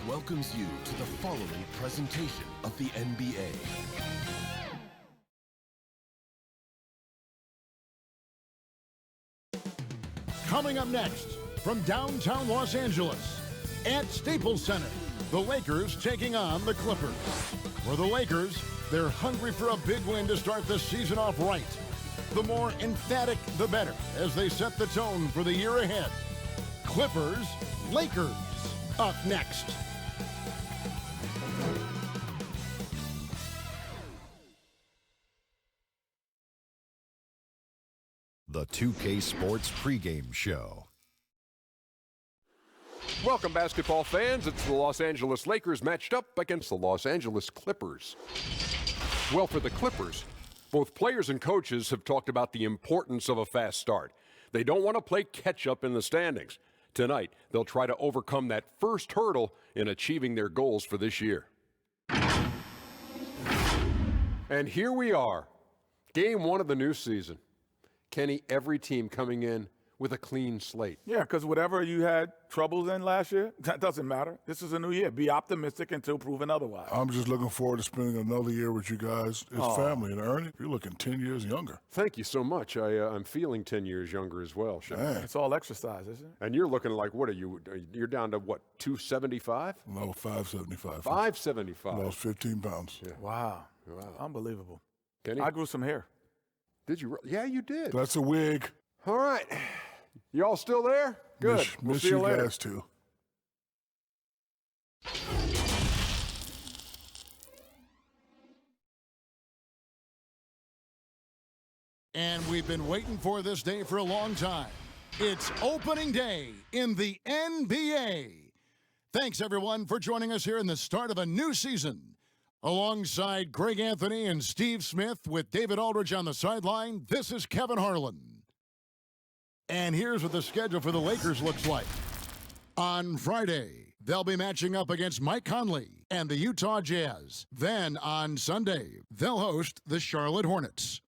welcomes you to the following presentation of the NBA. Coming up next, from downtown Los Angeles, at Staples Center, the Lakers taking on the Clippers. For the Lakers, they're hungry for a big win to start the season off right. The more emphatic, the better, as they set the tone for the year ahead. Clippers, Lakers, up next. The 2K Sports pregame show. Welcome, basketball fans. It's the Los Angeles Lakers matched up against the Los Angeles Clippers. Well, for the Clippers, both players and coaches have talked about the importance of a fast start. They don't want to play catch-up in the standings. Tonight, they'll try to overcome that first hurdle in achieving their goals for this year. And here we are, game one of the new season. Kenny, every team coming in with a clean slate. Yeah, because whatever you had troubles in last year, that doesn't matter. This is a new year. Be optimistic until proven otherwise. I'm just looking forward to spending another year with you guys. It's family. And Ernie, you're looking 10 years younger. Thank you so much. I'm feeling 10 years younger as well, Sean. It's all exercise, isn't it? And you're looking like, what are you? You're down to, what, 275? No, 575. 575. Lost 15 pounds. Yeah. Wow. Unbelievable. Kenny? I grew some hair. Did you? Yeah, you did. That's a wig. All right. You all still there? Good. We'll see you later. Guys too. And we've been waiting for this day for a long time. It's opening day in the NBA. Thanks, everyone, for joining us here in the start of a new season. Alongside Greg Anthony and Steve Smith with David Aldridge on the sideline, this is Kevin Harlan. And here's what the schedule for the Lakers looks like. On Friday, they'll be matching up against Mike Conley and the Utah Jazz. Then on Sunday, they'll host the Charlotte Hornets.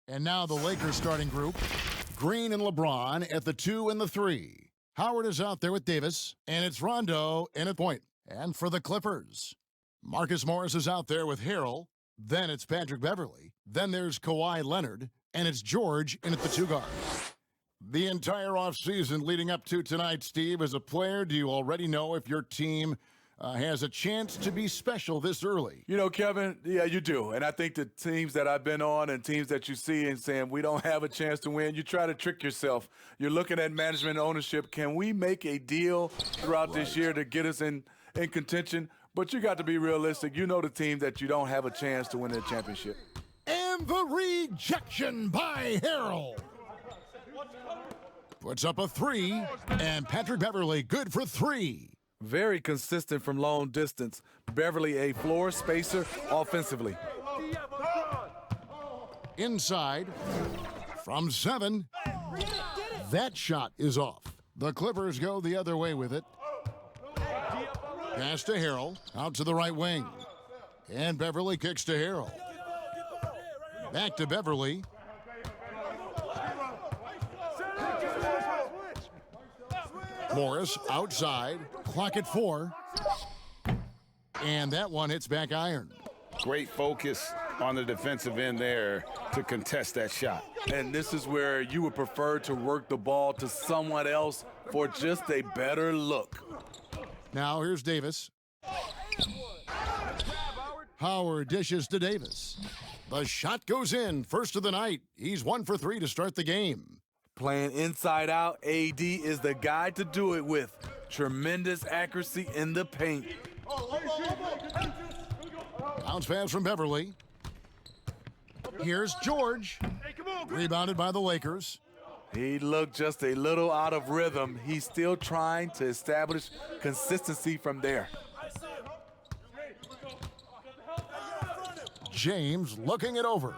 And now the Lakers starting group. Green and LeBron at the 2 and the 3. Howard is out there with Davis, and it's Rondo in at point. And for the Clippers, Marcus Morris is out there with Harrell. Then it's Patrick Beverley. Then there's Kawhi Leonard, and it's George in at the 2 guard. The entire offseason leading up to tonight, Steve, as a player, do you already know if your team has a chance to be special this early? You know, Kevin, yeah, you do. And I think the teams that I've been on and teams that you see and saying we don't have a chance to win, you try to trick yourself. You're looking at management and ownership. Can we make a deal throughout this year to get us in contention? But you got to be realistic. You know the team that you don't have a chance to win the championship. And the rejection by Harrell. Puts up a 3, and Patrick Beverley good for 3. Very consistent from long distance. Beverly, a floor spacer offensively. Inside, from 7. That shot is off. The Clippers go the other way with it. Pass to Harrell, out to the right wing. And Beverly kicks to Harrell. Back to Beverly. Morris outside, clock at 4. And that one hits back iron. Great focus on the defensive end there to contest that shot. And this is where you would prefer to work the ball to someone else for just a better look. Now here's Davis. Howard dishes to Davis. The shot goes in, first of the night. He's 1 for 3 to start the game. Playing inside out, AD is the guy to do it with. Tremendous accuracy in the paint. Bounce pass from Beverly. Here's George. Rebounded by the Lakers. He looked just a little out of rhythm. He's still trying to establish consistency from there. James looking it over.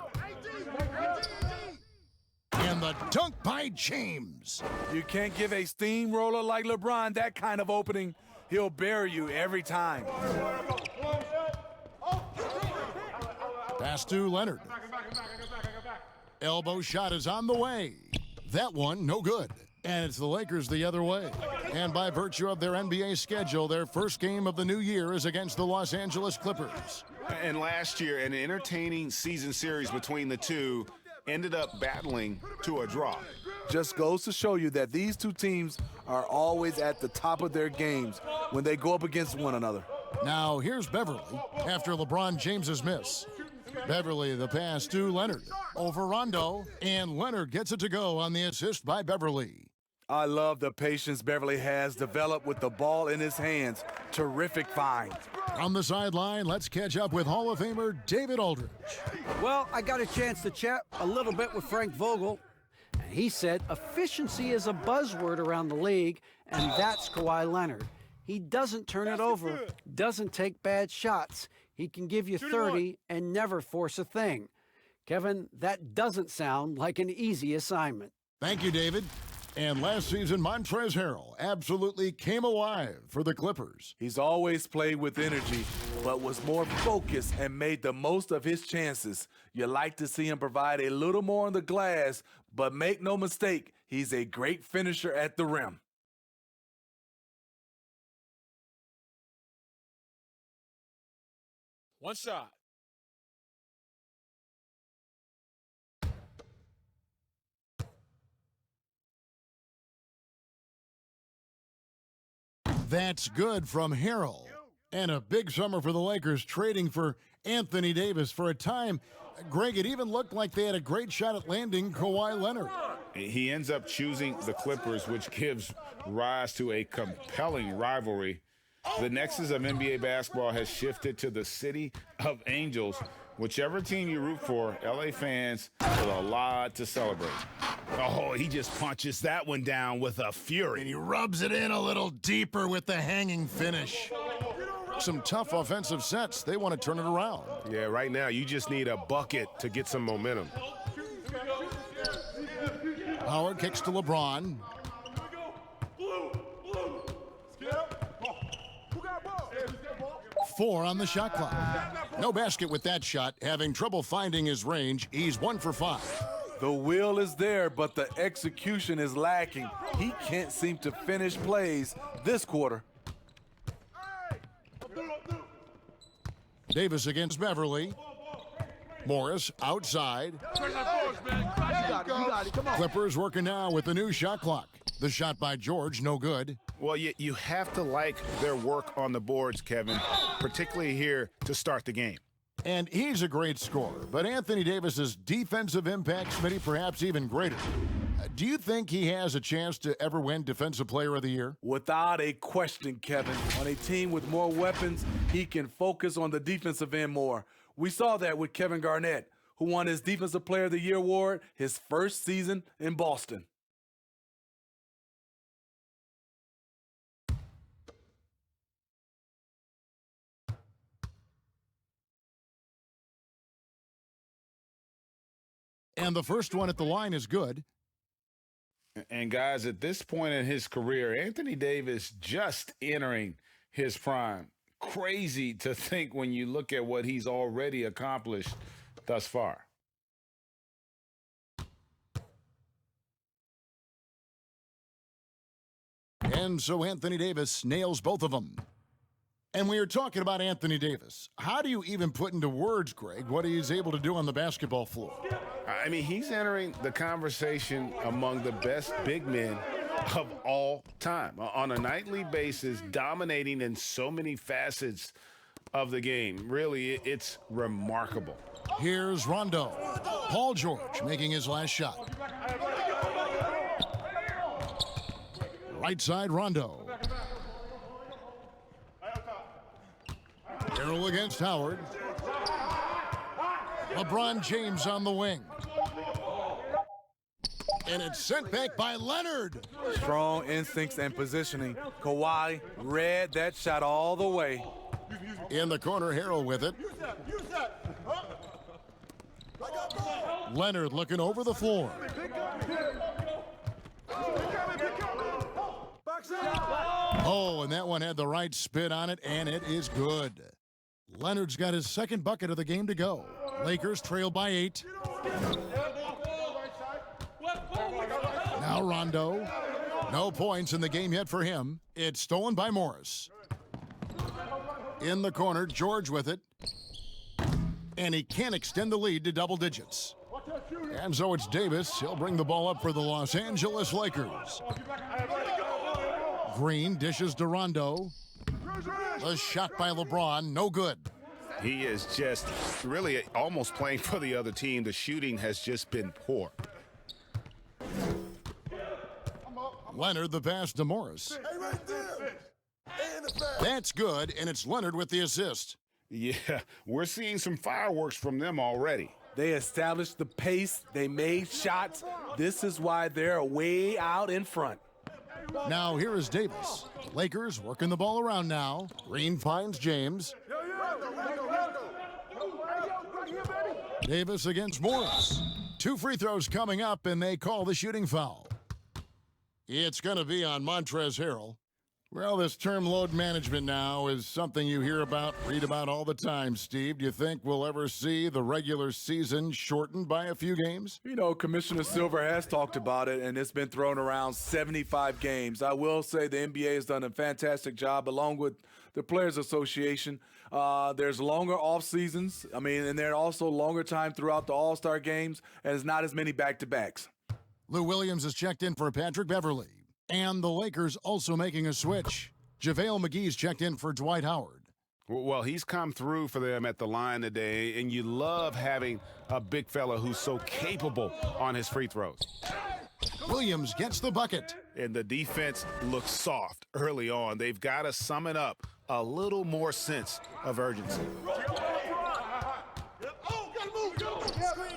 And the dunk by James. You can't give a steamroller like LeBron that kind of opening. He'll bury you every time. Pass to Leonard. Elbow shot is on the way. That one, no good. And it's the Lakers the other way. And by virtue of their NBA schedule, their first game of the new year is against the Los Angeles Clippers. And last year, an entertaining season series between the two ended up battling to a draw. Just goes to show you that these two teams are always at the top of their games when they go up against one another. Now here's Beverly after LeBron James's miss. Beverly the pass to Leonard over Rondo, and Leonard gets it to go on the assist by Beverly. I love the patience Beverly has developed with the ball in his hands. Terrific find. On the sideline, let's catch up with Hall of Famer David Aldridge. Well, I got a chance to chat a little bit with Frank Vogel, and he said efficiency is a buzzword around the league, and that's Kawhi Leonard. He doesn't turn it over, doesn't take bad shots. He can give you 30 and never force a thing. Kevin, that doesn't sound like an easy assignment. Thank you, David. And last season, Montrezl Harrell absolutely came alive for the Clippers. He's always played with energy, but was more focused and made the most of his chances. You like to see him provide a little more on the glass, but make no mistake, he's a great finisher at the rim. One shot. That's good from Harrell. And a big summer for the Lakers, trading for Anthony Davis. For a time, Greg, it even looked like they had a great shot at landing Kawhi Leonard. He ends up choosing the Clippers, which gives rise to a compelling rivalry. The nexus of NBA basketball has shifted to the City of Angels. Whichever team you root for, LA fans with a lot to celebrate. Oh, he just punches that one down with a fury. And he rubs it in a little deeper with the hanging finish. Some tough offensive sets. They want to turn it around. Yeah, right now you just need a bucket to get some momentum. Howard kicks to LeBron. Four on the shot clock. No basket with that shot. Having trouble finding his range. He's 1 for 5. The will is there, but the execution is lacking. He can't seem to finish plays this quarter. Davis against Beverly. Morris outside. Clippers working now with the new shot clock. The shot by George, no good. Well, you have to like their work on the boards, Kevin, particularly here to start the game. And he's a great scorer, but Anthony Davis's defensive impact, Smitty, perhaps even greater. Do you think he has a chance to ever win Defensive Player of the Year? Without a question, Kevin. On a team with more weapons, he can focus on the defensive end more. We saw that with Kevin Garnett, who won his Defensive Player of the Year award his first season in Boston. And the first one at the line is good. And guys, at this point in his career, Anthony Davis just entering his prime. Crazy to think when you look at what he's already accomplished thus far. And so Anthony Davis nails both of them. And we are talking about Anthony Davis. How do you even put into words, Greg, what he's able to do on the basketball floor? I mean, he's entering the conversation among the best big men of all time on a nightly basis, dominating in so many facets of the game. Really, it's remarkable. Here's Rondo. Paul George making his last shot. Right side, Rondo. Harrell against Howard. LeBron James on the wing. And it's sent back by Leonard. Strong instincts and positioning. Kawhi read that shot all the way. In the corner, Harrell with it. Leonard looking over the floor. Oh, and that one had the right spin on it, and it is good. Leonard's got his second bucket of the game to go. Lakers trail by 8. Now Rondo. No points in the game yet for him. It's stolen by Morris. In the corner, George with it. And he can't extend the lead to double digits. And so it's Davis. He'll bring the ball up for the Los Angeles Lakers. Green dishes to Rondo. The shot by LeBron, no good. He is just really almost playing for the other team. The shooting has just been poor. Leonard the pass to Morris. That's good, and it's Leonard with the assist. Yeah, we're seeing some fireworks from them already. They established the pace. They made shots. This is why they're way out in front. Now here is Davis. Lakers working the ball around now. Green finds James. Davis against Morris. 2 free throws coming up, and they call the shooting foul. It's going to be on Montrezl Harrell. Well, this term load management now is something you hear about, read about all the time, Steve. Do you think we'll ever see the regular season shortened by a few games? You know, Commissioner Silver has talked about it, and it's been thrown around 75 games. I will say the NBA has done a fantastic job, along with the Players Association. There's longer off seasons. And there are also longer time throughout the All-Star games, and it's not as many back-to-backs. Lou Williams has checked in for Patrick Beverly. And the Lakers also making a switch. JaVale McGee's checked in for Dwight Howard. Well, he's come through for them at the line today, and you love having a big fella who's so capable on his free throws. Williams gets the bucket. And the defense looks soft early on. They've got to sum it up a little more sense of urgency.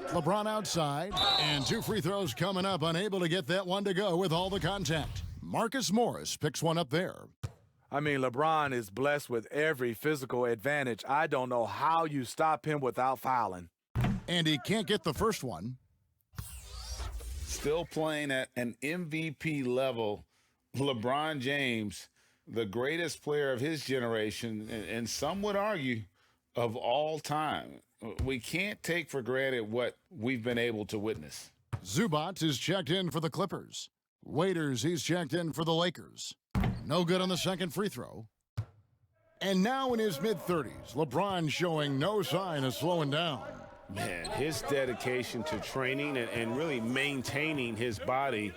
LeBron outside, and 2 free throws coming up, unable to get that one to go with all the contact. Marcus Morris picks one up there. LeBron is blessed with every physical advantage. I don't know how you stop him without fouling. And he can't get the first one. Still playing at an MVP level, LeBron James, the greatest player of his generation, and some would argue of all time. We can't take for granted what we've been able to witness. Zubac is checked in for the Clippers. Waiters, he's checked in for the Lakers. No good on the second free throw. And now in his mid-30s, LeBron showing no sign of slowing down. Man, his dedication to training and really maintaining his body,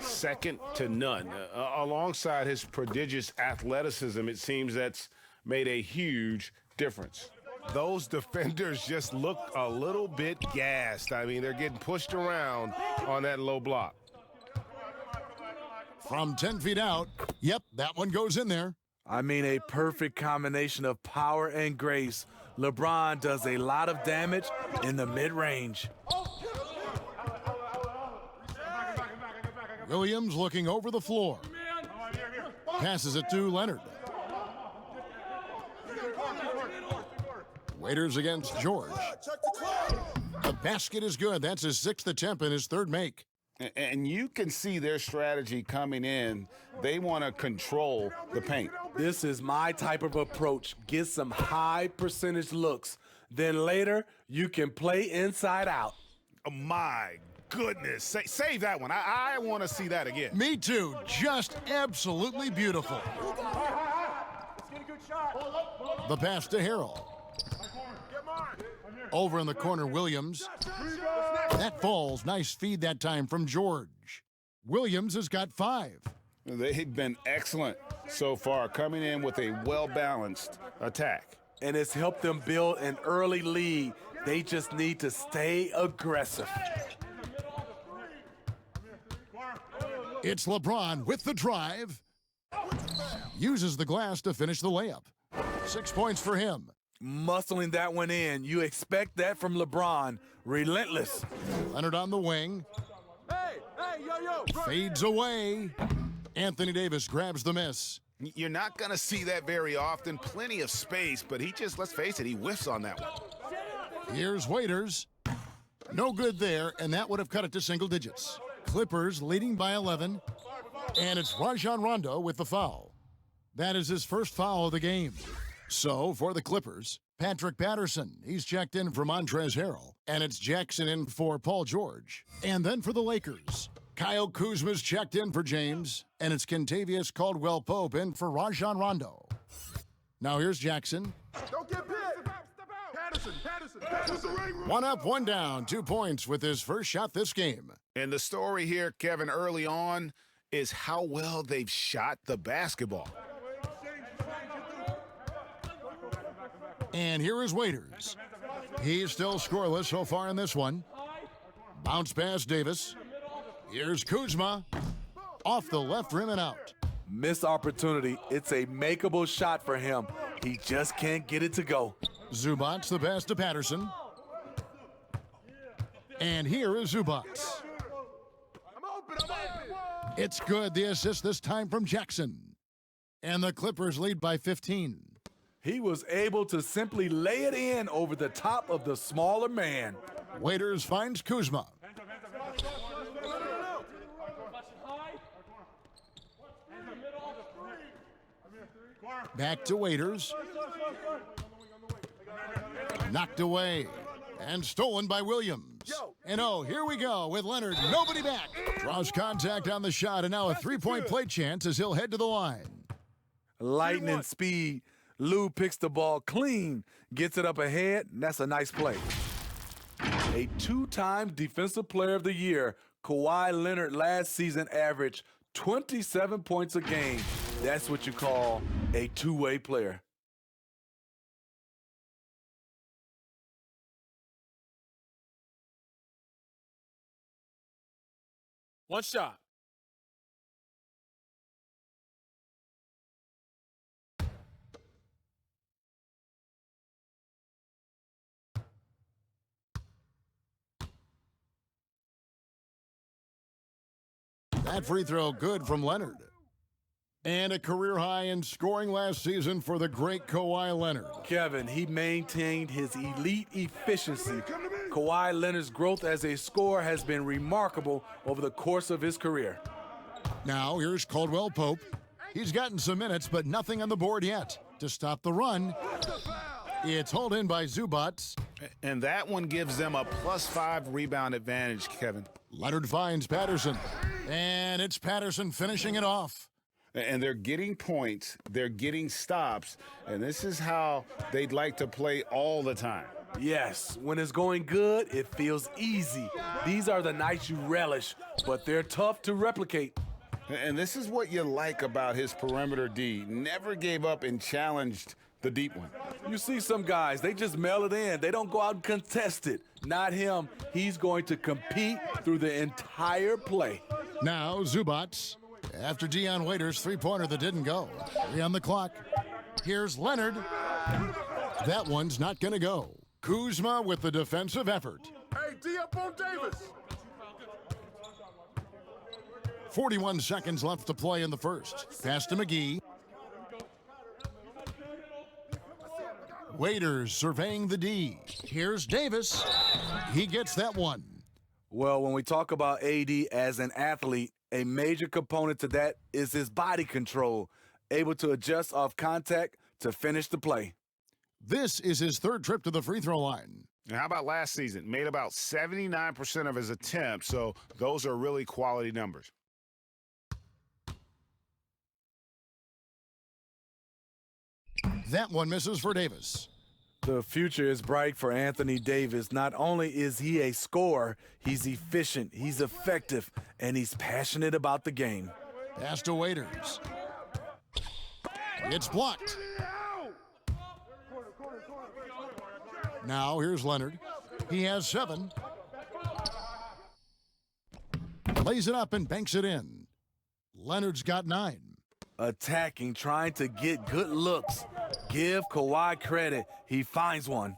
second to none. Alongside his prodigious athleticism, it seems that's made a huge difference. Those defenders just look a little bit gassed. They're getting pushed around on that low block. From 10 feet out, yep, that one goes in there. A perfect combination of power and grace. LeBron does a lot of damage in the mid-range. Williams looking over the floor. Passes it to Leonard. Waiters against George. The basket is good. That's his 6th attempt and his 3rd make. And you can see their strategy coming in. They want to control the paint. This is my type of approach. Get some high percentage looks. Then later, you can play inside out. Oh, my goodness. Save that one. I want to see that again. Me too. Just absolutely beautiful. The pass to Harrell. Over in the corner, Williams. That falls. Nice feed that time from George. Williams has got 5. They've been excellent so far, coming in with a well-balanced attack. And it's helped them build an early lead. They just need to stay aggressive. It's LeBron with the drive. Uses the glass to finish the layup. 6 points for him. Muscling that one in. You expect that from LeBron. Relentless. Leonard on the wing. Fades away. Anthony Davis grabs the miss. You're not going to see that very often. Plenty of space, but he just, let's face it, he whiffs on that one. Here's Waiters. No good there, and that would have cut it to single digits. Clippers leading by 11, and it's Rajon Rondo with the foul. That is his first foul of the game. So, for the Clippers, Patrick Patterson, he's checked in for Montrezl Harrell, and it's Jackson in for Paul George. And then for the Lakers, Kyle Kuzma's checked in for James, and it's Kentavious Caldwell-Pope in for Rajon Rondo. Now here's Jackson. Don't get bit. Patterson. One up, one down, 2 points with his first shot this game. And the story here, Kevin, early on is how well they've shot the basketball. And here is Waiters. He's still scoreless so far in this one. Bounce pass Davis. Here's Kuzma. Off the left rim and out. Missed opportunity. It's a makeable shot for him. He just can't get it to go. Zubats the pass to Patterson. And here is Zubats. It's good. The assist this time from Jackson. And the Clippers lead by 15. He was able to simply lay it in over the top of the smaller man. Waiters finds Kuzma. Back to Waiters. Knocked away and stolen by Williams. And oh, here we go with Leonard. Nobody back. Draws contact on the shot, and now a three-point play chance as he'll head to the line. Lightning speed. Lou picks the ball clean, gets it up ahead, and that's a nice play. A two-time Defensive Player of the Year, Kawhi Leonard last season averaged 27 points a game. That's what you call a two-way player. One shot. That free throw good from Leonard. And a career high in scoring last season for the great Kawhi Leonard. Kevin, he maintained his elite efficiency. Kawhi Leonard's growth as a scorer has been remarkable over the course of his career. Now here's Caldwell-Pope. He's gotten some minutes, but nothing on the board yet. To stop the run, it's hauled in by Zubats. And that one gives them a +5 rebound advantage, Kevin. Leonard finds Patterson. And it's Patterson finishing it off. And they're getting points, they're getting stops, and this is how they'd like to play all the time. Yes, when it's going good, it feels easy. These are the nights you relish, but they're tough to replicate. And this is what you like about his perimeter D. Never gave up and challenged the deep one. You see some guys, they just mail it in. They don't go out and contest it. Not him. He's going to compete through the entire play. Now Zubats. After Dion Waiters' three-pointer that didn't go. 3 on the clock. Here's Leonard. That one's not going to go. Kuzma with the defensive effort. Hey, D up on Davis. 41 seconds left to play in the first. Pass to McGee. Waiters surveying the D. Here's Davis. He gets that one. Well, when we talk about AD as an athlete, a major component to that is his body control, able to adjust off contact to finish the play. This is his third trip to the free throw line. And how about last season? Made about 79% of his attempts, so those are really quality numbers. That one misses for Davis. The future is bright for Anthony Davis. Not only is he a scorer, he's efficient, he's effective, and he's passionate about the game. Pass to Waiters. It's blocked. Now here's Leonard. He has 7. Lays it up and banks it in. Leonard's got 9. Attacking, trying to get good looks. Give Kawhi credit. He finds one.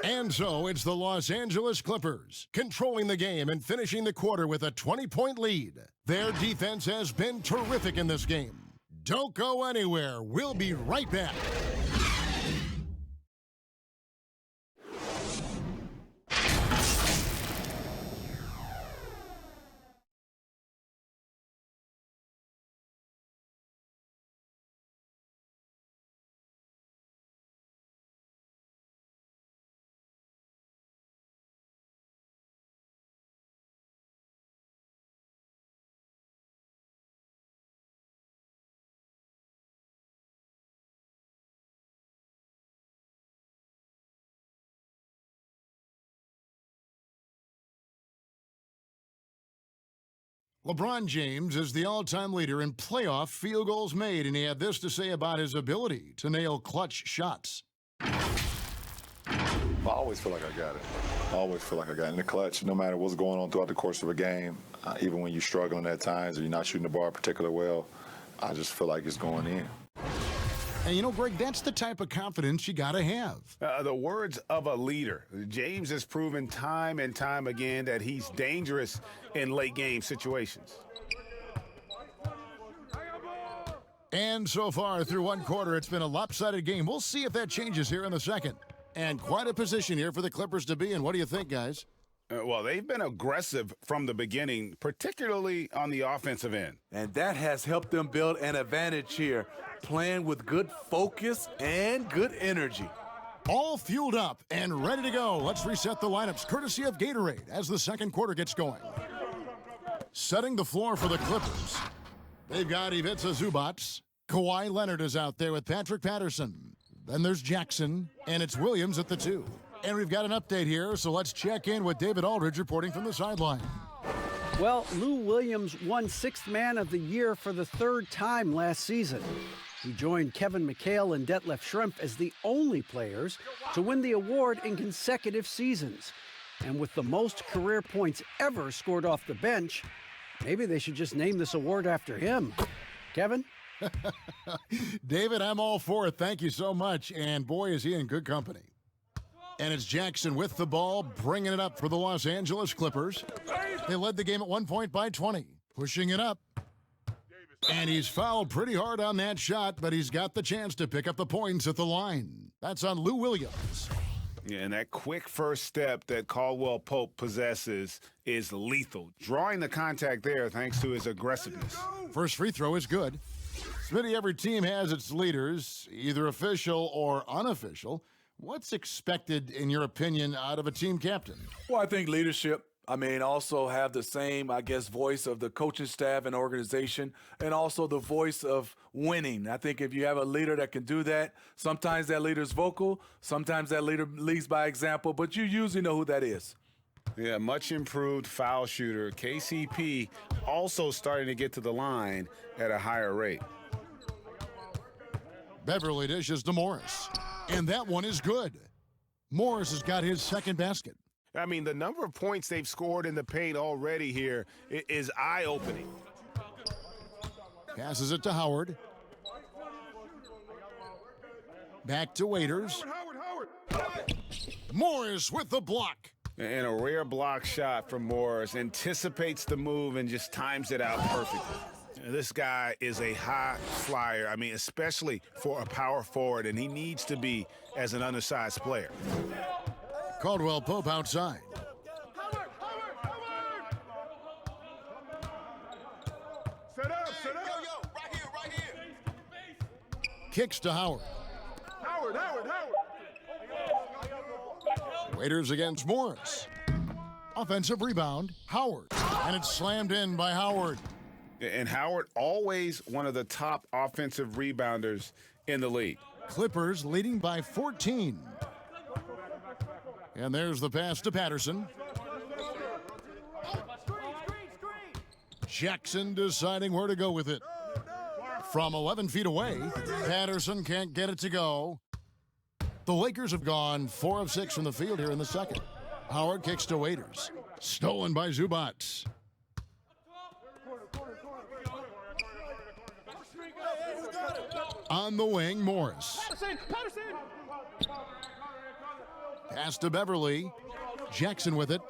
And so it's the Los Angeles Clippers controlling the game and finishing the quarter with a 20-point lead. Their defense has been terrific in this game. Don't go anywhere. We'll be right back. LeBron James is the all-time leader in playoff field goals made, and he had this to say about his ability to nail clutch shots. I always feel like I got it. I always feel like I got it in the clutch, no matter what's going on throughout the course of a game. Even when you're struggling at times or you're not shooting the ball particularly well, I just feel like it's going in. And you know, Greg, that's the type of confidence you got to have. The words of a leader. James has proven time and time again that he's dangerous in late-game situations. And so far, through one quarter, it's been a lopsided game. We'll see if that changes here in the second. And quite a position here for the Clippers to be in. What do you think, guys? Well, they've been aggressive from the beginning, particularly on the offensive end. And that has helped them build an advantage here, playing with good focus and good energy. All fueled up and ready to go. Let's reset the lineups, courtesy of Gatorade, as the second quarter gets going. Setting the floor for the Clippers. They've got Ivica Zubac. Kawhi Leonard is out there with Patrick Patterson. Then there's Jackson, and it's Williams at the 2. And we've got an update here, so let's check in with David Aldridge reporting from the sideline. Well, Lou Williams won Sixth Man of the Year for the third time last season. He joined Kevin McHale and Detlef Schrempf as the only players to win the award in consecutive seasons. And with the most career points ever scored off the bench, maybe they should just name this award after him. Kevin? David, I'm all for it. Thank you so much. And boy, is he in good company. And it's Jackson with the ball, bringing it up for the Los Angeles Clippers. They led the game at 1 point by 20, pushing it up. And he's fouled pretty hard on that shot, but he's got the chance to pick up the points at the line. That's on Lou Williams. Yeah, and that quick first step that Caldwell Pope possesses is lethal. Drawing the contact there thanks to his aggressiveness. First free throw is good. Smitty, every team has its leaders, either official or unofficial. What's expected, in your opinion, out of a team captain? Well, I think leadership. Also have the same, voice of the coaching staff and organization, and also the voice of winning. I think if you have a leader that can do that, sometimes that leader's vocal, sometimes that leader leads by example, but you usually know who that is. Yeah, much improved foul shooter. KCP also starting to get to the line at a higher rate. Beverly dishes to Morris, and that one is good. Morris has got his second basket. I mean, the number of points they've scored in the paint already here is eye-opening. Passes it to Howard. Back to Waiters. Morris with the block. And a rare block shot from Morris. Anticipates the move and just times it out perfectly. This guy is a high flyer, especially for a power forward, and he needs to be as an undersized player. Caldwell Pope outside. Set up. Right here. Kicks to Howard. Howard. Waiters against Morris. Offensive rebound, Howard. And it's slammed in by Howard. And Howard, always one of the top offensive rebounders in the league. Clippers leading by 14. And there's the pass to Patterson. Jackson deciding where to go with it. From 11 feet away, Patterson can't get it to go. The Lakers have gone 4 of 6 from the field here in the second. Howard kicks to Waiters. Stolen by Zubac. On the wing, Morris. Patterson. Pass to Beverly. Jackson with it.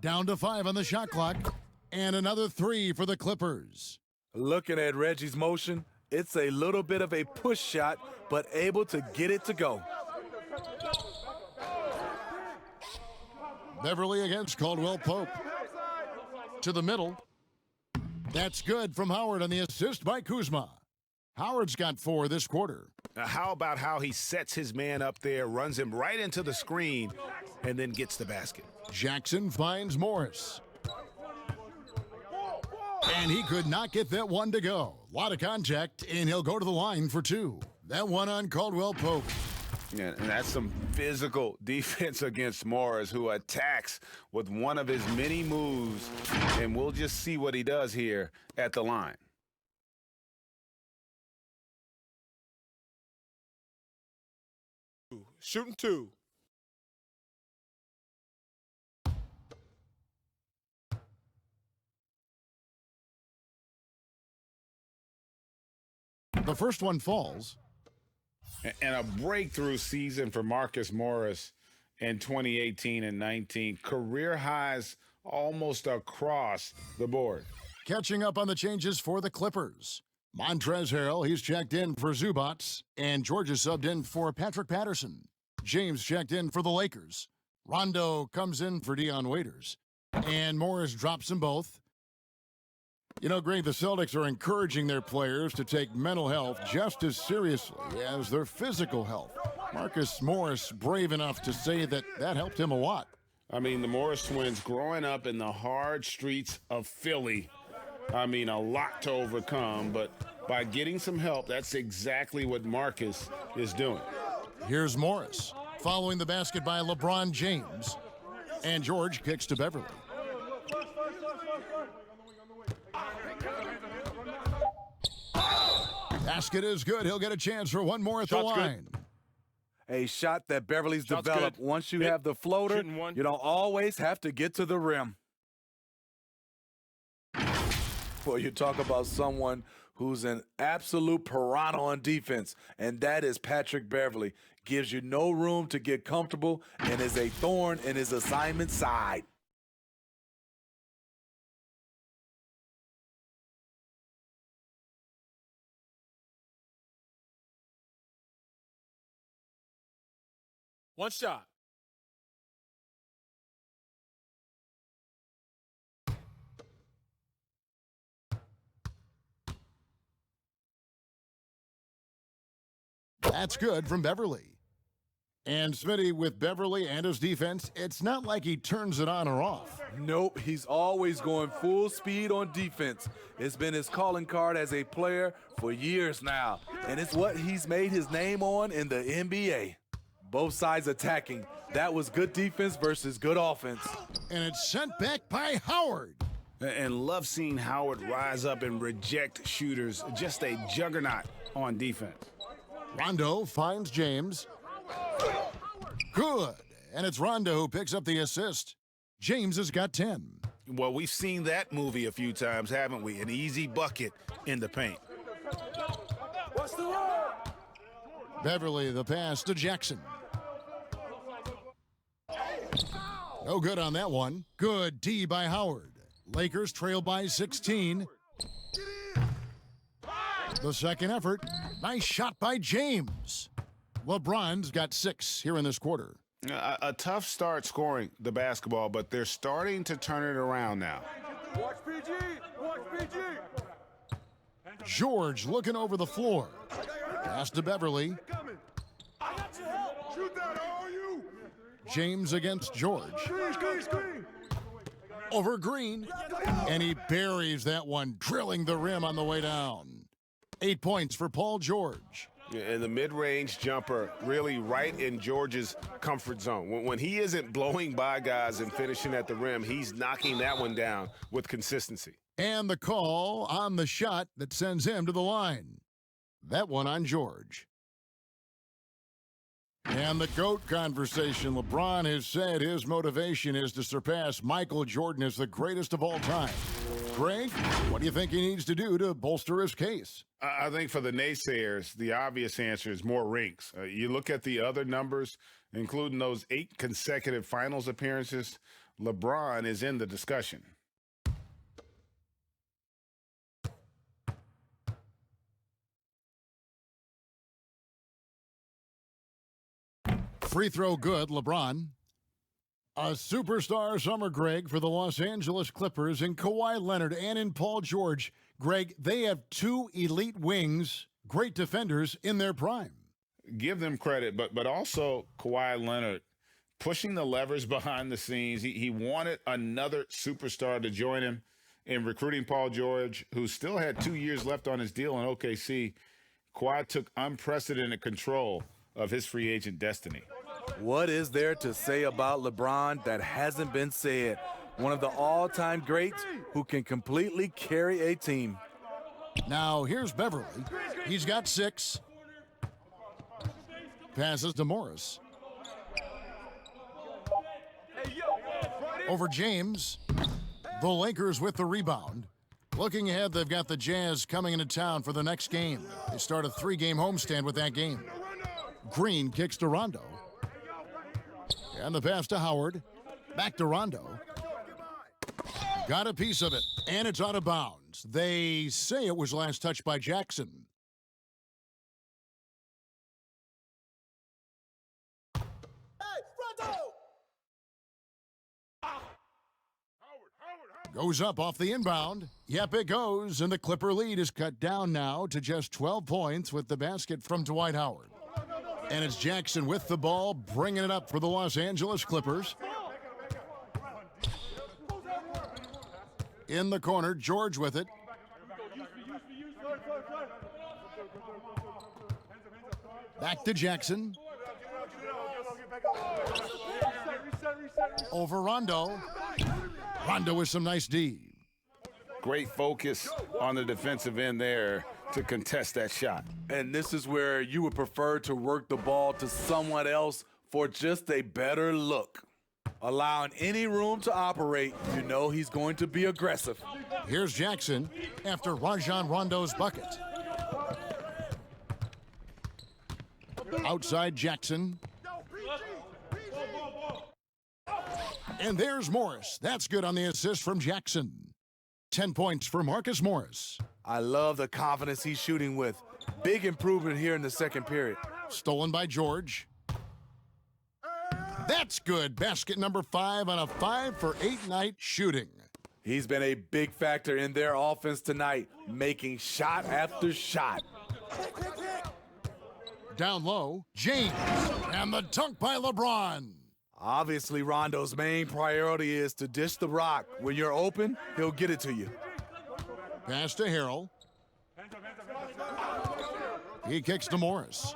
Down to 5 on the shot clock. And another 3 for the Clippers. Looking at Reggie's motion, it's a little bit of a push shot, but able to get it to go. Beverly against Caldwell Pope. To the middle. That's good from Howard on the assist by Kuzma. Howard's got 4 this quarter. Now, how about how he sets his man up there, runs him right into the screen, and then gets the basket? Jackson finds Morris. And he could not get that one to go. A lot of contact, and he'll go to the line for 2. That one on Caldwell Pope. Yeah, and that's some physical defense against Morris, who attacks with one of his many moves, and we'll just see what he does here at the line. Shooting 2. The first one falls. And a breakthrough season for Marcus Morris in 2018 and 19. Career highs almost across the board. Catching up on the changes for the Clippers. Montrezl Harrell, he's checked in for Zubats, and George is subbed in for Patrick Patterson. James checked in for the Lakers. Rondo comes in for Dion Waiters. And Morris drops them both. You know, Greg, the Celtics are encouraging their players to take mental health just as seriously as their physical health. Marcus Morris brave enough to say that helped him a lot. I mean, the Morris twins growing up in the hard streets of Philly. I mean, a lot to overcome, but by getting some help, that's exactly what Marcus is doing. Here's Morris, following the basket by LeBron James. And George kicks to Beverly. Basket is good. He'll get a chance for one more at the line. A shot that Beverly's developed. Good. Once you have the floater, you don't always have to get to the rim. Well, you talk about someone who's an absolute piranha on defense, and that is Patrick Beverly. Gives you no room to get comfortable and is a thorn in his assignment side. One shot. That's good from Beverly. And Smitty, with Beverly and his defense, it's not like he turns it on or off. Nope, he's always going full speed on defense. It's been his calling card as a player for years now, and it's what he's made his name on in the NBA. Both sides attacking. That was good defense versus good offense. And it's sent back by Howard. And love seeing Howard rise up and reject shooters. Just a juggernaut on defense. Rondo finds James. Good. And it's Rondo who picks up the assist. James has got 10. Well, we've seen that movie a few times, haven't we? An easy bucket in the paint. Beverly, the pass to Jackson. No good on that one. Good D by Howard. Lakers trail by 16. The second effort. Nice shot by James. LeBron's got 6 here in this quarter. A tough start scoring the basketball, but they're starting to turn it around now. Watch PG. Watch PG. George looking over the floor. Pass to Beverly. Shoot that, all you. James against George. Screen. Over Green. And he buries that one, drilling the rim on the way down. 8 points for Paul George. And the mid-range jumper really right in George's comfort zone. When he isn't blowing by guys and finishing at the rim, he's knocking that one down with consistency. And the call on the shot that sends him to the line. That one on George. And the GOAT conversation. LeBron has said his motivation is to surpass Michael Jordan as the greatest of all time. Greg, what do you think he needs to do to bolster his case? I think for the naysayers, the obvious answer is more rings. You look at the other numbers, including those 8 consecutive finals appearances, LeBron is in the discussion. Free throw good, LeBron. A superstar summer, Greg, for the Los Angeles Clippers in Kawhi Leonard and in Paul George. Greg, they have 2 elite wings, great defenders in their prime. Give them credit, but also Kawhi Leonard pushing the levers behind the scenes. He wanted another superstar to join him in recruiting Paul George, who still had 2 years left on his deal in OKC. Kawhi took unprecedented control of his free agent destiny. What is there to say about LeBron that hasn't been said? One of the all-time greats who can completely carry a team. Now here's Beverly. He's got 6. Passes to Morris. Over James. The Lakers with the rebound. Looking ahead, they've got the Jazz coming into town for the next game. They start a 3-game homestand with that game. Green kicks to Rondo. And the pass to Howard. Back to Rondo. Got a piece of it, and it's out of bounds. They say it was last touched by Jackson. Goes up off the inbound. Yep, it goes, and the Clipper lead is cut down now to just 12 points with the basket from Dwight Howard. And it's Jackson with the ball, bringing it up for the Los Angeles Clippers. In the corner, George with it. Back to Jackson. Over Rondo. Rondo with some nice D. Great focus on the defensive end there to contest that shot. And this is where you would prefer to work the ball to someone else for just a better look. Allowing any room to operate, you know he's going to be aggressive. Here's Jackson after Rajon Rondo's bucket. Outside Jackson. And there's Morris. That's good on the assist from Jackson. 10 points for Marcus Morris. I love the confidence he's shooting with. Big improvement here in the second period. Stolen by George. That's good. Basket number 5 on a 5-for-8 night shooting. He's been a big factor in their offense tonight, making shot after shot. Down low, James. And the dunk by LeBron. Obviously, Rondo's main priority is to dish the rock. When you're open, he'll get it to you. Pass to Harrell. He kicks to Morris.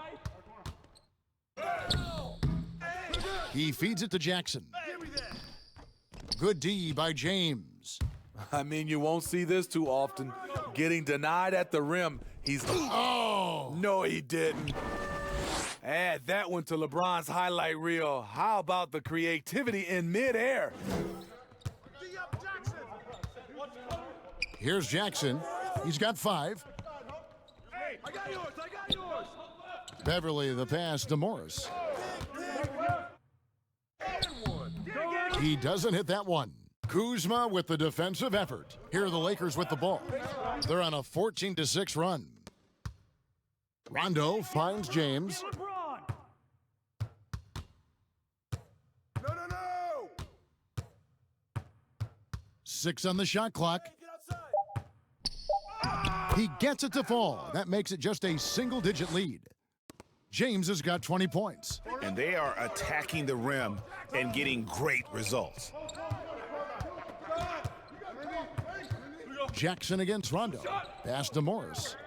He feeds it to Jackson. Good D by James. I mean, you won't see this too often. Getting denied at the rim. He's... Oh! No, he didn't. Add that one to LeBron's highlight reel. How about the creativity in midair? Here's Jackson. He's got 5. I got yours. Beverly the pass to Morris. He doesn't hit that one. Kuzma with the defensive effort. Here are the Lakers with the ball. They're on a 14-6 run. Rondo finds James. No. 6 on the shot clock. He gets it to fall. That makes it just a single-digit lead. James has got 20 points. And they are attacking the rim and getting great results. Jackson against Rondo. Pass to Morris.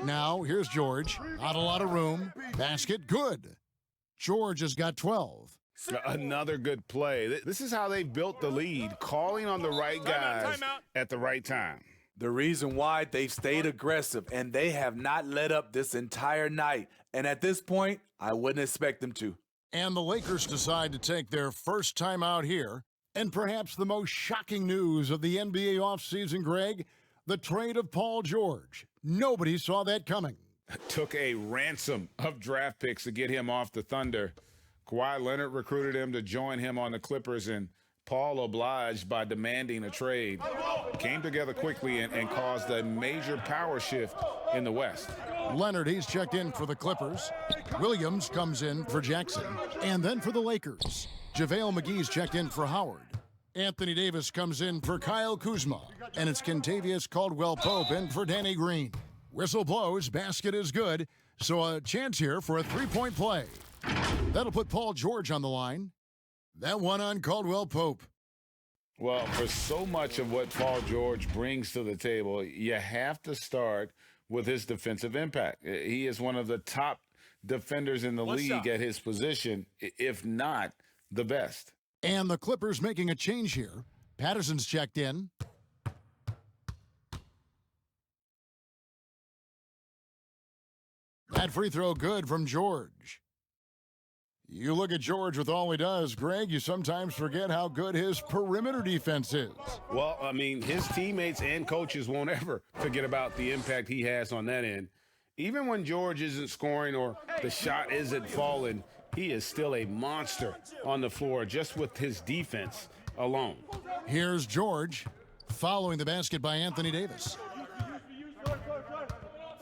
Now, here's George. Not a lot of room. Basket, good. George has got 12. Another good play. This is how they built the lead, calling on the right guys at the right time. The reason why they've stayed aggressive, and they have not let up this entire night. And at this point, I wouldn't expect them to. And the Lakers decide to take their first time out here. And perhaps the most shocking news of the NBA offseason, Greg, the trade of Paul George. Nobody saw that coming. Took a ransom of draft picks to get him off the Thunder. Kawhi Leonard recruited him to join him on the Clippers, and Paul obliged by demanding a trade. Came together quickly and caused a major power shift in the West. Leonard, he's checked in for the Clippers. Williams comes in for Jackson. And then for the Lakers, JaVale McGee's checked in for Howard. Anthony Davis comes in for Kyle Kuzma. And it's Kentavious Caldwell-Pope in for Danny Green. Whistle blows, basket is good. So a chance here for a three-point play. That'll put Paul George on the line. That one on Caldwell-Pope. Well, for so much of what Paul George brings to the table, you have to start with his defensive impact. He is one of the top defenders in the league at his position, if not the best. And the Clippers making a change here. Patterson's checked in. That free throw good from George. You look at George with all he does, Greg, you sometimes forget how good his perimeter defense is. Well, I mean, his teammates and coaches won't ever forget about the impact he has on that end. Even when George isn't scoring or the shot isn't falling, he is still a monster on the floor just with his defense alone. Here's George following the basket by Anthony Davis.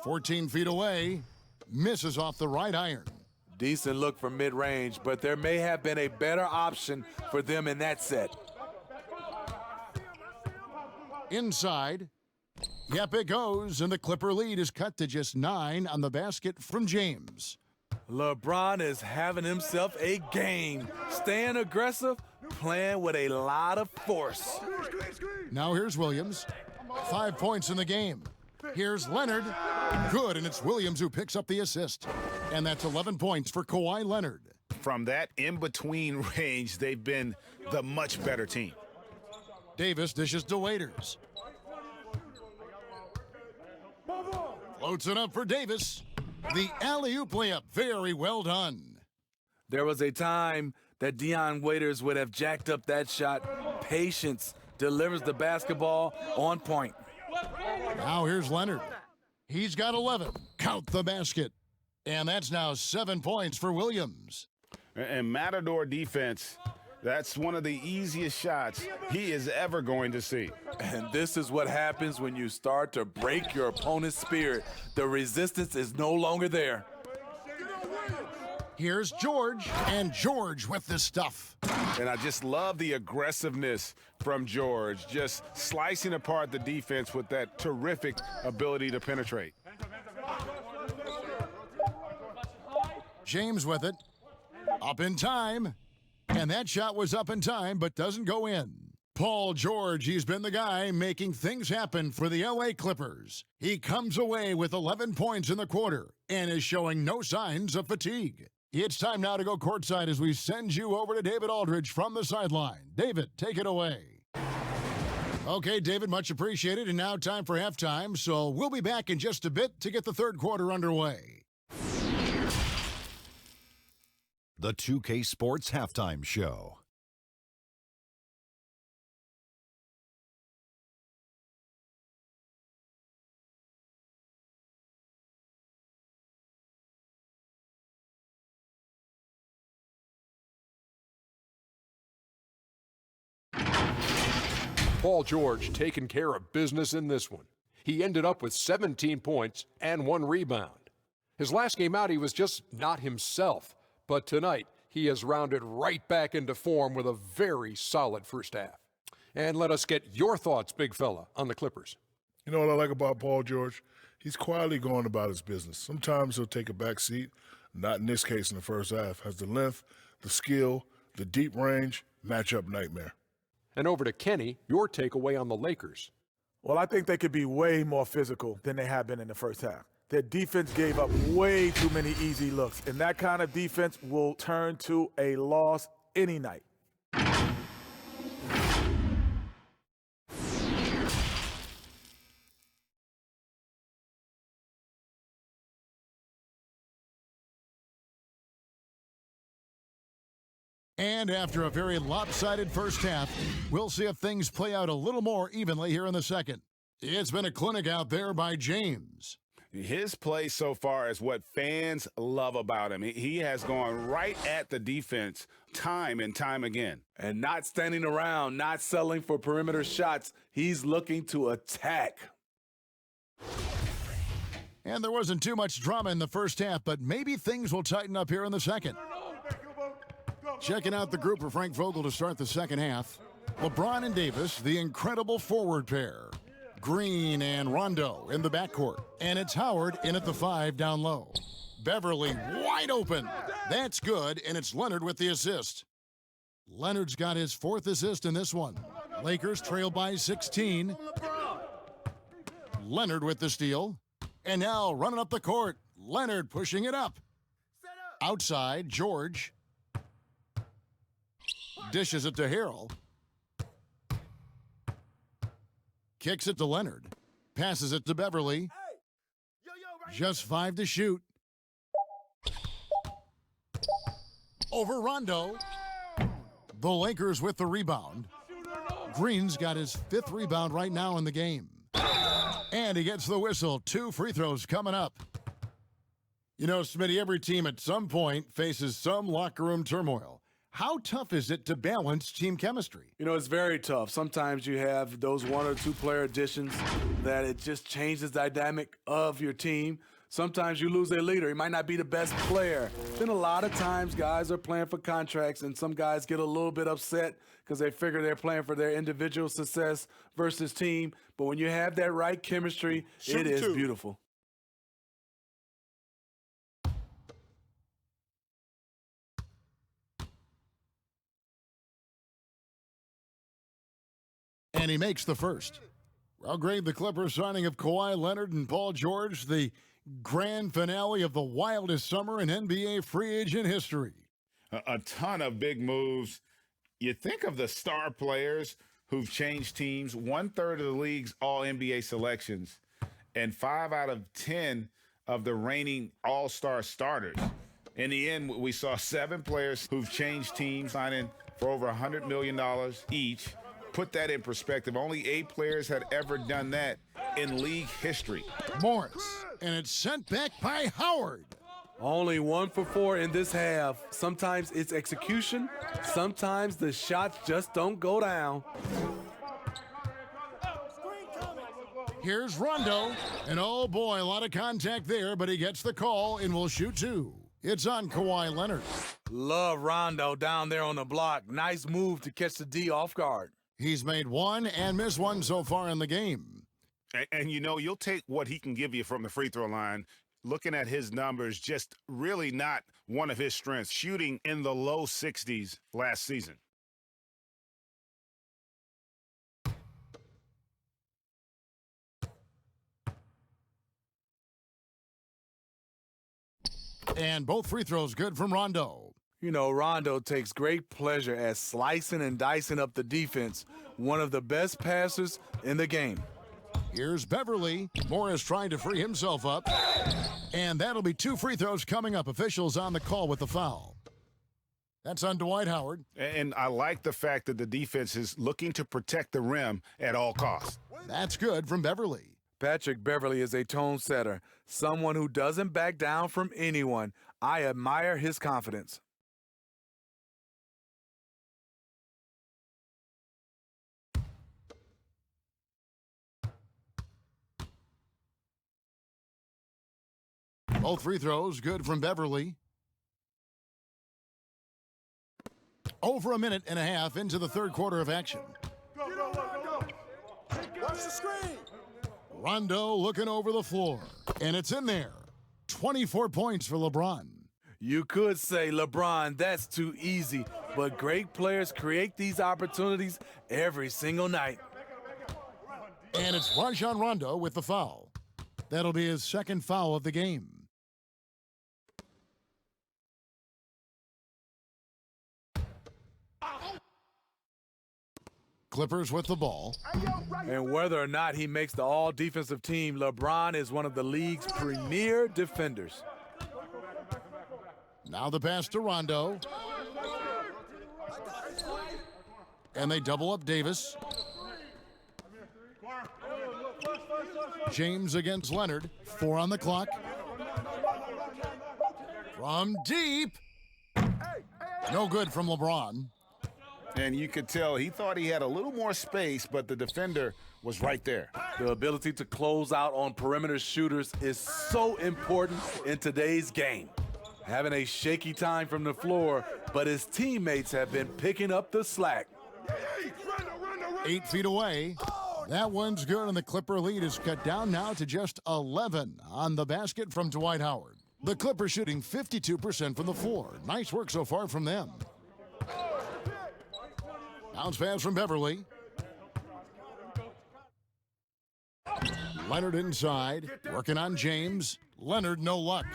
14 feet away, misses off the right iron. Decent look from mid-range, but there may have been a better option for them in that set. Inside. Yep, it goes, and the Clipper lead is cut to just 9 on the basket from James. LeBron is having himself a game. Staying aggressive, playing with a lot of force. Now here's Williams. 5 points in the game. Here's Leonard. Good, and it's Williams who picks up the assist. And that's 11 points for Kawhi Leonard. From that in-between range, they've been the much better team. Davis dishes to Waiters. Floats it up for Davis. The alley-oop layup, very well done. There was a time that Dion Waiters would have jacked up that shot. Patience delivers the basketball on point. Now here's Leonard. He's got 11. Count the basket. And that's now 7 points for Williams. And Matador defense, that's one of the easiest shots he is ever going to see. And this is what happens when you start to break your opponent's spirit. The resistance is no longer there. Here's George, and George with the stuff. And I just love the aggressiveness from George, just slicing apart the defense with that terrific ability to penetrate. James with it. Up in time. And that shot was up in time, but doesn't go in. Paul George, he's been the guy making things happen for the LA Clippers. He comes away with 11 points in the quarter and is showing no signs of fatigue. It's time now to go courtside as we send you over to David Aldridge from the sideline. David, take it away. Okay, David, much appreciated. And now time for halftime, so we'll be back in just a bit to get the third quarter underway. The 2K Sports Halftime Show. Paul George taking care of business in this one. He ended up with 17 points and 1 rebound. His last game out, he was just not himself. But tonight, he has rounded right back into form with a very solid first half. And let us get your thoughts, big fella, on the Clippers. You know what I like about Paul George? He's quietly going about his business. Sometimes he'll take a back seat, not in this case in the first half. Has the length, the skill, the deep range, matchup nightmare. And over to Kenny, your takeaway on the Lakers. Well, I think they could be way more physical than they have been in the first half. Their defense gave up way too many easy looks, and that kind of defense will turn to a loss any night. And after a very lopsided first half, we'll see if things play out a little more evenly here in the second. It's been a clinic out there by James. His play so far is what fans love about him. He has gone right at the defense time and time again. And not standing around, not settling for perimeter shots. He's looking to attack. And there wasn't too much drama in the first half, but maybe things will tighten up here in the second. Checking out the group for Frank Vogel to start the second half. LeBron and Davis, the incredible forward pair. Green and Rondo in the backcourt. And it's Howard in at the 5 down low. Beverly wide open. That's good, and it's Leonard with the assist. Leonard's got his 4th assist in this one. Lakers trail by 16. Leonard with the steal. And now running up the court, Leonard pushing it up. Outside, George. Dishes it to Harrell. Kicks it to Leonard. Passes it to Beverly. Just 5 to shoot. Over Rondo. The Lakers with the rebound. Green's got his 5th rebound right now in the game. And he gets the whistle. 2 free throws coming up. You know, Smitty, every team at some point faces some locker room turmoil. How tough is it to balance team chemistry? You know, it's very tough. Sometimes you have those 1 or 2 player additions that it just changes the dynamic of your team. Sometimes you lose their leader. He might not be the best player. Then a lot of times guys are playing for contracts, and some guys get a little bit upset because they figure they're playing for their individual success versus team. But when you have that right chemistry, it is beautiful. And he makes the first. Well, Greg, the Clippers signing of Kawhi Leonard and Paul George, the grand finale of the wildest summer in NBA free agent history. A ton of big moves. You think of the star players who've changed teams, 1/3 of the league's all-NBA selections, and 5 out of 10 of the reigning all-star starters. In the end, we saw 7 players who've changed teams, signing for over $100 million each. Put that in perspective, only 8 players had ever done that in league history. Morris, and it's sent back by Howard. Only 1 for 4 in this half. Sometimes it's execution. Sometimes the shots just don't go down. Here's Rondo, and oh boy, a lot of contact there, but he gets the call and will shoot 2. It's on Kawhi Leonard. Love Rondo down there on the block. Nice move to catch the D off guard. He's made 1 and missed 1 so far in the game. And you know, you'll take what he can give you from the free throw line. Looking at his numbers, just really not one of his strengths, shooting in the low 60s last season. And both free throws good from Rondo. You know, Rondo takes great pleasure at slicing and dicing up the defense. One of the best passers in the game. Here's Beverly. Morris trying to free himself up. And that'll be 2 free throws coming up. Officials on the call with the foul. That's on Dwight Howard. And I like the fact that the defense is looking to protect the rim at all costs. That's good from Beverly. Patrick Beverly is a tone setter, someone who doesn't back down from anyone. I admire his confidence. Both free throws good from Beverly. Over a minute and a half into the 3rd quarter of action. Watch the screen. Rondo looking over the floor, and it's in there. 24 points for LeBron. You could say, LeBron, that's too easy, but great players create these opportunities every single night. And it's Rajon Rondo with the foul. That'll be his 2nd foul of the game. Clippers with the ball. And whether or not he makes the all-defensive team, LeBron is one of the league's premier defenders. Now the pass to Rondo. And they double up Davis. James against Leonard. 4 on the clock. From deep. No good from LeBron. And you could tell he thought he had a little more space, but the defender was right there. The ability to close out on perimeter shooters is so important in today's game. Having a shaky time from the floor, but his teammates have been picking up the slack. 8 feet away. That one's good, and the Clipper lead is cut down now to just 11 on the basket from Dwight Howard. The Clippers shooting 52% from the floor. Nice work so far from them. Bounce pass from Beverly. Leonard inside, working on James. Leonard, no luck.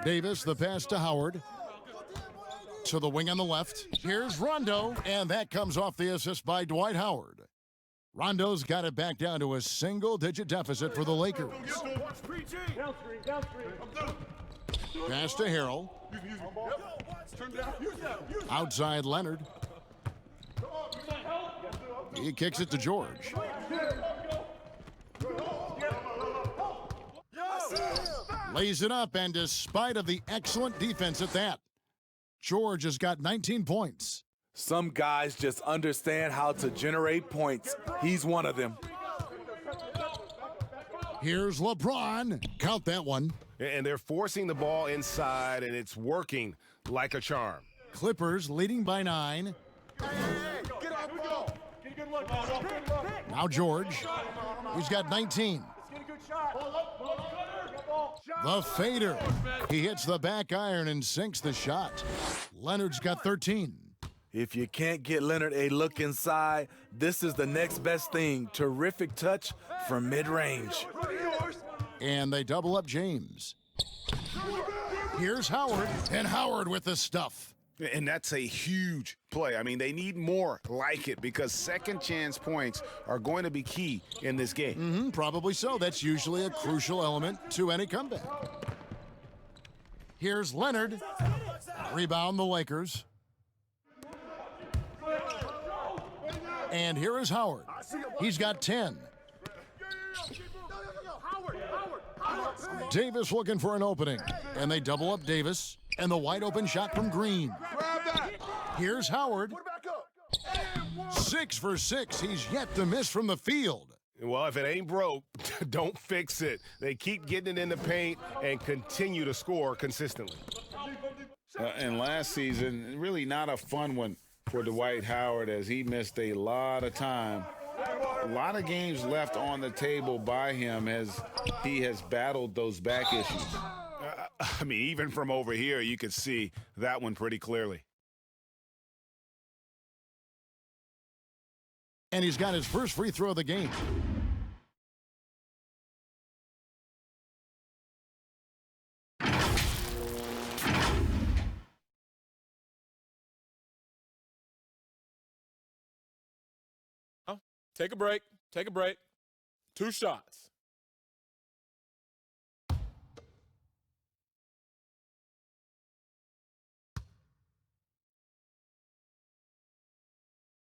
Davis, the pass to Howard. To the wing on the left. Here's Rondo, and that comes off the assist by Dwight Howard. Rondo's got it back down to a single-digit deficit for the Lakers. Pass to Harrell. Outside Leonard. He kicks it to George. Lays it up, and despite of the excellent defense at that, George has got 19 points. Some guys just understand how to generate points. He's one of them. Here's LeBron. Count that one. And they're forcing the ball inside, and it's working like a charm. Clippers leading by 9. Now George. He's got 19. The fader. He hits the back iron and sinks the shot. Leonard's got 13. If you can't get Leonard a look inside, this is the next best thing. Terrific touch from mid-range. And they double up James. Here's Howard, and Howard with the stuff. And that's a huge play. I mean, they need more like it because second chance points are going to be key in this game. Probably so. That's usually a crucial element to any comeback. Here's Leonard. Rebound the Lakers. And here is Howard. He's got 10. Davis looking for an opening. And they double up Davis. And the wide open shot from Green. Here's Howard. 6 for 6. He's yet to miss from the field. Well, if it ain't broke, don't fix it. They keep getting it in the paint and continue to score consistently. And last season, really not a fun one for Dwight Howard as he missed a lot of time. A lot of games left on the table by him as he has battled those back issues. I mean, even from over here, you could see that one pretty clearly. And he's got his first free throw of the game. Take a break. Take a break. 2 shots.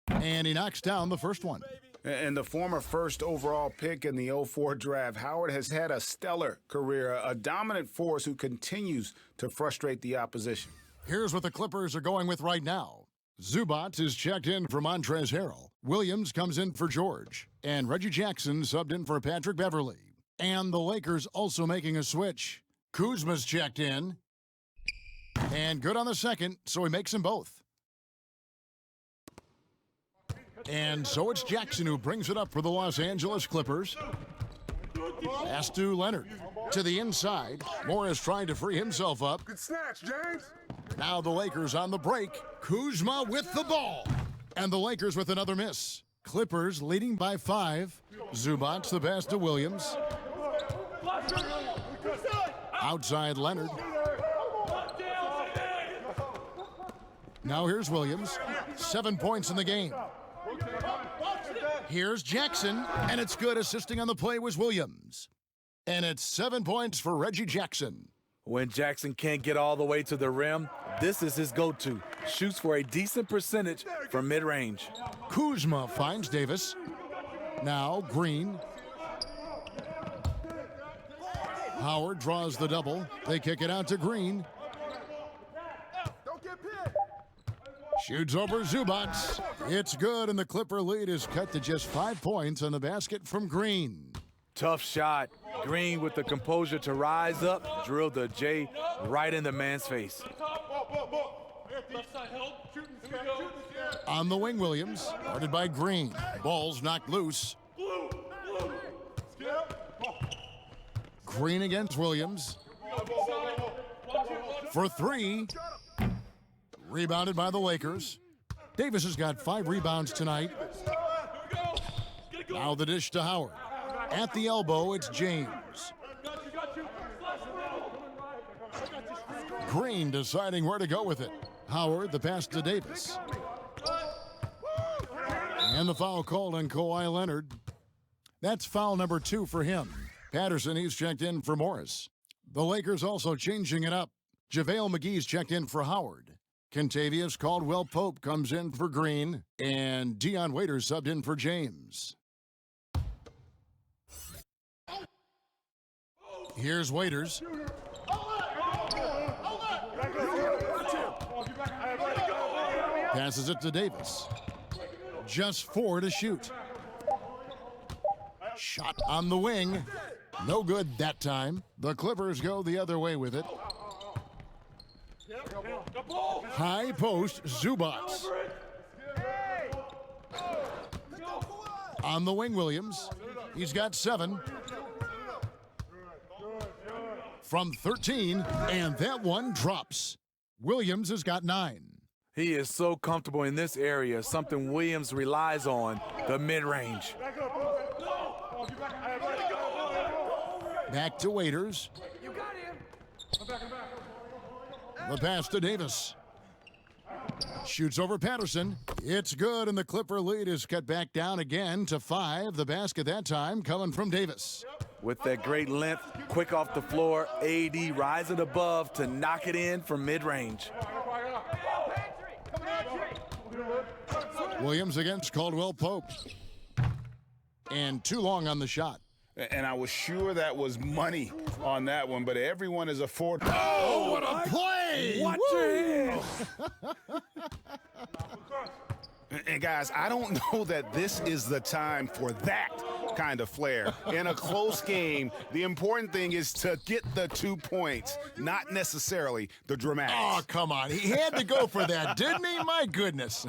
And he knocks down the first one. And the former first overall pick in the 04 draft, Howard has had a stellar career, a dominant force who continues to frustrate the opposition. Here's what the Clippers are going with right now. Zubac is checked in for Montrezl Harrell. Williams comes in for George. And Reggie Jackson subbed in for Patrick Beverly. And the Lakers also making a switch. Kuzma's checked in. And good on the second, so he makes them both. And so it's Jackson who brings it up for the Los Angeles Clippers. Pass to Leonard. To the inside. Morris trying to free himself up. Good snatch, James. Now the Lakers on the break. Kuzma with the ball. And the Lakers with another miss. Clippers leading by 5. Zubac the pass to Williams. Outside Leonard. Now here's Williams. 7 points in the game. Here's Jackson, and it's good. Assisting on the play was Williams. And it's 7 points for Reggie Jackson. When Jackson can't get all the way to the rim, this is his go-to. Shoots for a decent percentage from mid-range. Kuzma finds Davis. Now Green. Howard draws the double. They kick it out to Green. Shoots over Zubac. It's good, and the Clipper lead is cut to just 5 points on the basket from Green. Tough shot. Green with the composure to rise up, drilled the J right in the man's face. On the wing, Williams, guarded by Green. Ball's knocked loose. Green against Williams. For 3. Rebounded by the Lakers. Davis has got 5 rebounds tonight. Now the dish to Howard. At the elbow, it's James. Green deciding where to go with it. Howard, the pass to Davis. And the foul called on Kawhi Leonard. That's foul number 2 for him. Patterson, he's checked in for Morris. The Lakers also changing it up. JaVale McGee's checked in for Howard. Kentavious Caldwell-Pope comes in for Green. And Dion Waiters subbed in for James. Here's Waiters. Passes it to Davis. Just 4 to shoot. Shot on the wing. No good that time. The Clippers go the other way with it. High post, Zubats. On the wing, Williams. He's got 7. From 13, and that one drops. Williams has got 9. He is so comfortable in this area, something Williams relies on, the mid-range. Back to Waiters. The pass to Davis. Shoots over Patterson. It's good, and the Clipper lead is cut back down again to 5. The basket that time coming from Davis. With that great length, quick off the floor, AD rising above to knock it in from mid-range. Williams against Caldwell-Pope. And too long on the shot. And I was sure that was money on that one, but everyone is afforded. Oh, what a play! Watch your hands! And guys, I don't know that this is the time for that kind of flair. In a close game, the important thing is to get the 2 points, not necessarily the dramatics. Oh, come on. He had to go for that, didn't he? My goodness.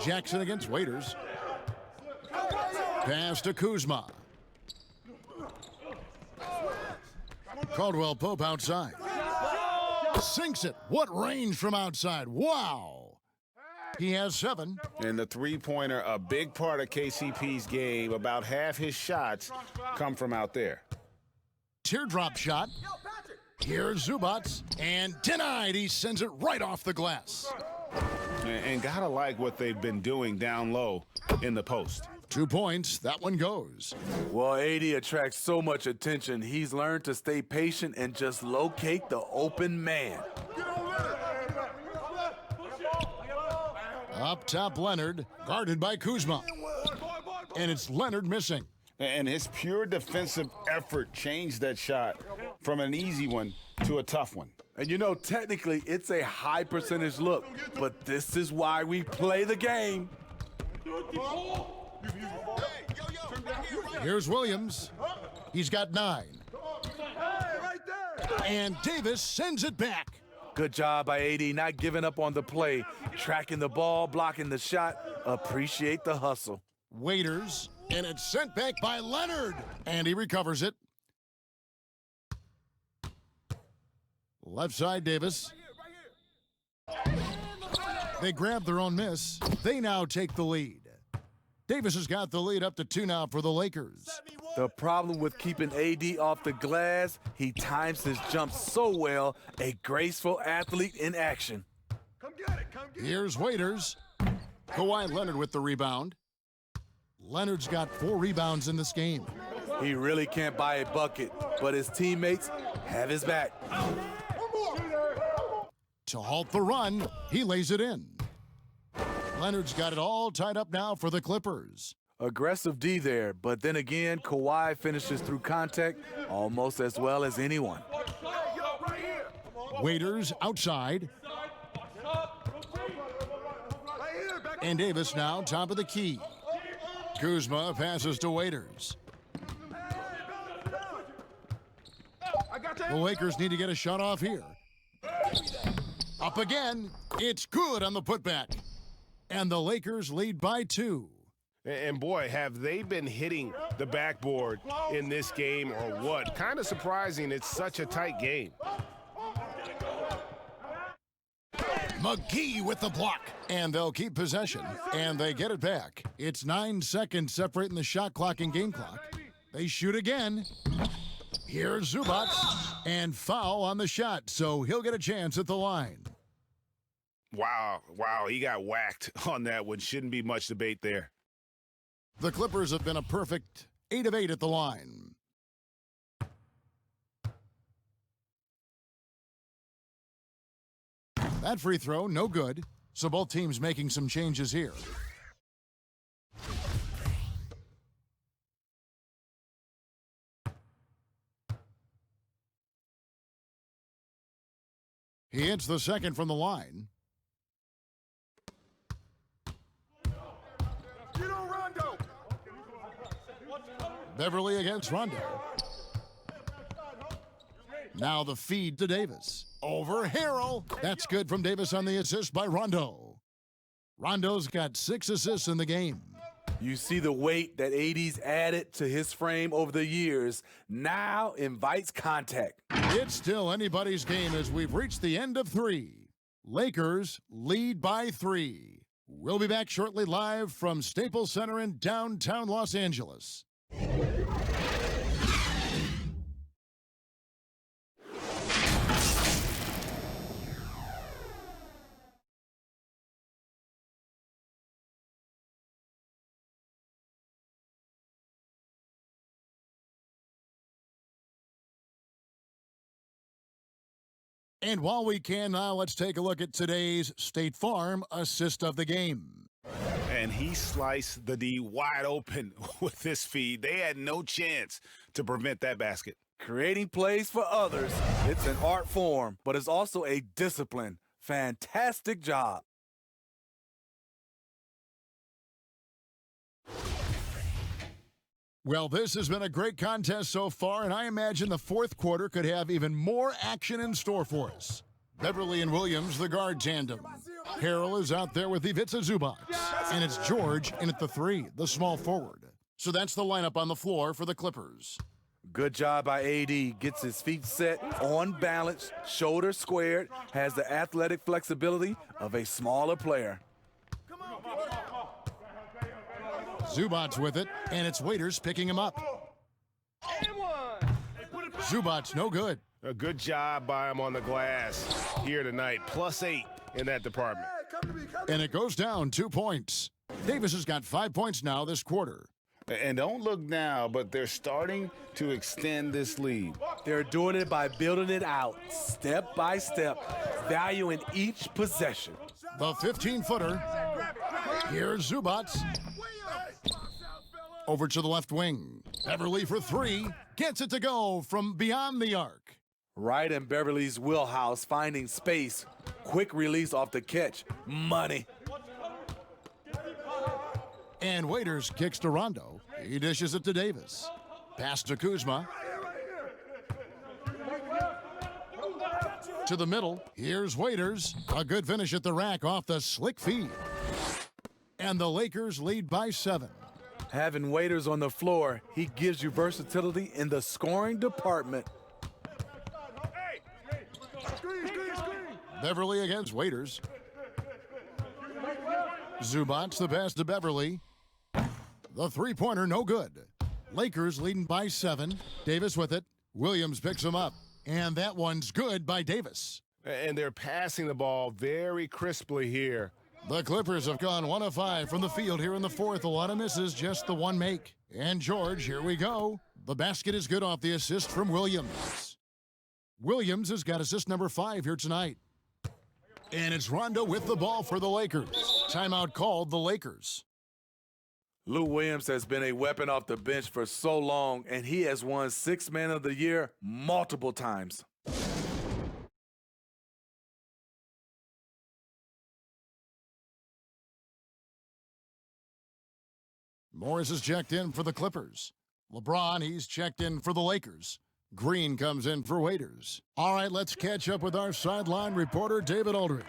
Jackson against Waiters. Pass to Kuzma. Caldwell-Pope outside. Sinks it. What range from outside. Wow. He has 7. And the three-pointer, a big part of KCP's game. About half his shots come from out there. Teardrop shot. Here's Zubats. And denied. He sends it right off the glass. And gotta like what they've been doing down low in the post. 2 points. That one goes. Well, AD attracts so much attention. He's learned to stay patient and just locate the open man. Up top, Leonard, guarded by Kuzma. And it's Leonard missing. And his pure defensive effort changed that shot from an easy one to a tough one. And you know, technically, it's a high percentage look, but this is why we play the game. Here's Williams. He's got 9. And Davis sends it back. Good job by AD, not giving up on the play, tracking the ball, blocking the shot. Appreciate the hustle. Waiters, and it's sent back by Leonard. And he recovers it. Left side, Davis. They grab their own miss. They now take the lead. Davis has got the lead up to 2 now for the Lakers. The problem with keeping AD off the glass, he times his jump so well, a graceful athlete in action. Here's Waiters. Kawhi Leonard with the rebound. Leonard's got 4 rebounds in this game. He really can't buy a bucket, but his teammates have his back. To halt the run, he lays it in. Leonard's got it all tied up now for the Clippers. Aggressive D there, but then again, Kawhi finishes through contact almost as well as anyone. Waiters outside. And Davis now top of the key. Kuzma passes to Waiters. The Lakers need to get a shot off here. Up again. It's good on the putback. And the Lakers lead by 2. And boy, have they been hitting the backboard in this game or what? Kind of surprising it's such a tight game. McGee with the block. And they'll keep possession, and they get it back. It's 9 seconds separating the shot clock and game clock. They shoot again. Here's Zubac, and foul on the shot, so he'll get a chance at the line. Wow, he got whacked on that one. Shouldn't be much debate there. The Clippers have been a perfect 8 of 8 at the line. That free throw, no good. So both teams making some changes here. He hits the second from the line. Beverly against Rondo. Now the feed to Davis. Over Harrell. That's good from Davis on the assist by Rondo. Rondo's got 6 assists in the game. You see the weight that AD's added to his frame over the years. Now invites contact. It's still anybody's game as we've reached the end of 3. Lakers lead by 3. We'll be back shortly live from Staples Center in downtown Los Angeles. And while we can now, let's take a look at today's State Farm assist of the game. And he sliced the D wide open with this feed. They had no chance to prevent that basket. Creating plays for others, it's an art form, but it's also a discipline. Fantastic job. Well, this has been a great contest so far, and I imagine the fourth quarter could have even more action in store for us. Beverly and Williams, the guard tandem. Harrell is out there with Ivica Zubac. And it's George in at the 3, the small forward. So that's the lineup on the floor for the Clippers. Good job by AD. Gets his feet set, on balance, shoulders squared, has the athletic flexibility of a smaller player. Zubac's with it, and it's Waiters picking him up. Zubac's no good. A good job by him on the glass here tonight. +8 in that department. And it goes down 2 points. Davis has got 5 points now this quarter. And don't look now, but they're starting to extend this lead. They're doing it by building it out, step by step, valuing each possession. The 15-footer. Here's Zubac. Over to the left wing. Beverly for 3. Gets it to go from beyond the arc. Right in Beverly's wheelhouse, finding space. Quick release off the catch. Money. And Waiters kicks to Rondo. He dishes it to Davis. Pass to Kuzma. To the middle. Here's Waiters. A good finish at the rack off the slick feed. And the Lakers lead by 7. Having Waiters on the floor, he gives you versatility in the scoring department. Beverly against Waiters. Zubac the pass to Beverly. The three-pointer no good. Lakers leading by 7. Davis with it. Williams picks him up. And that one's good by Davis. And they're passing the ball very crisply here. The Clippers have gone 1 of 5 from the field here in the fourth. A lot of misses, just the one make. And George, here we go. The basket is good off the assist from Williams. Williams has got assist number 5 here tonight. And it's Rondo with the ball for the Lakers. Timeout called the Lakers. Lou Williams has been a weapon off the bench for so long, and he has won 6th Man of the Year multiple times. Morris is checked in for the Clippers. LeBron, he's checked in for the Lakers. Green comes in for Waiters. All right, let's catch up with our sideline reporter, David Aldridge.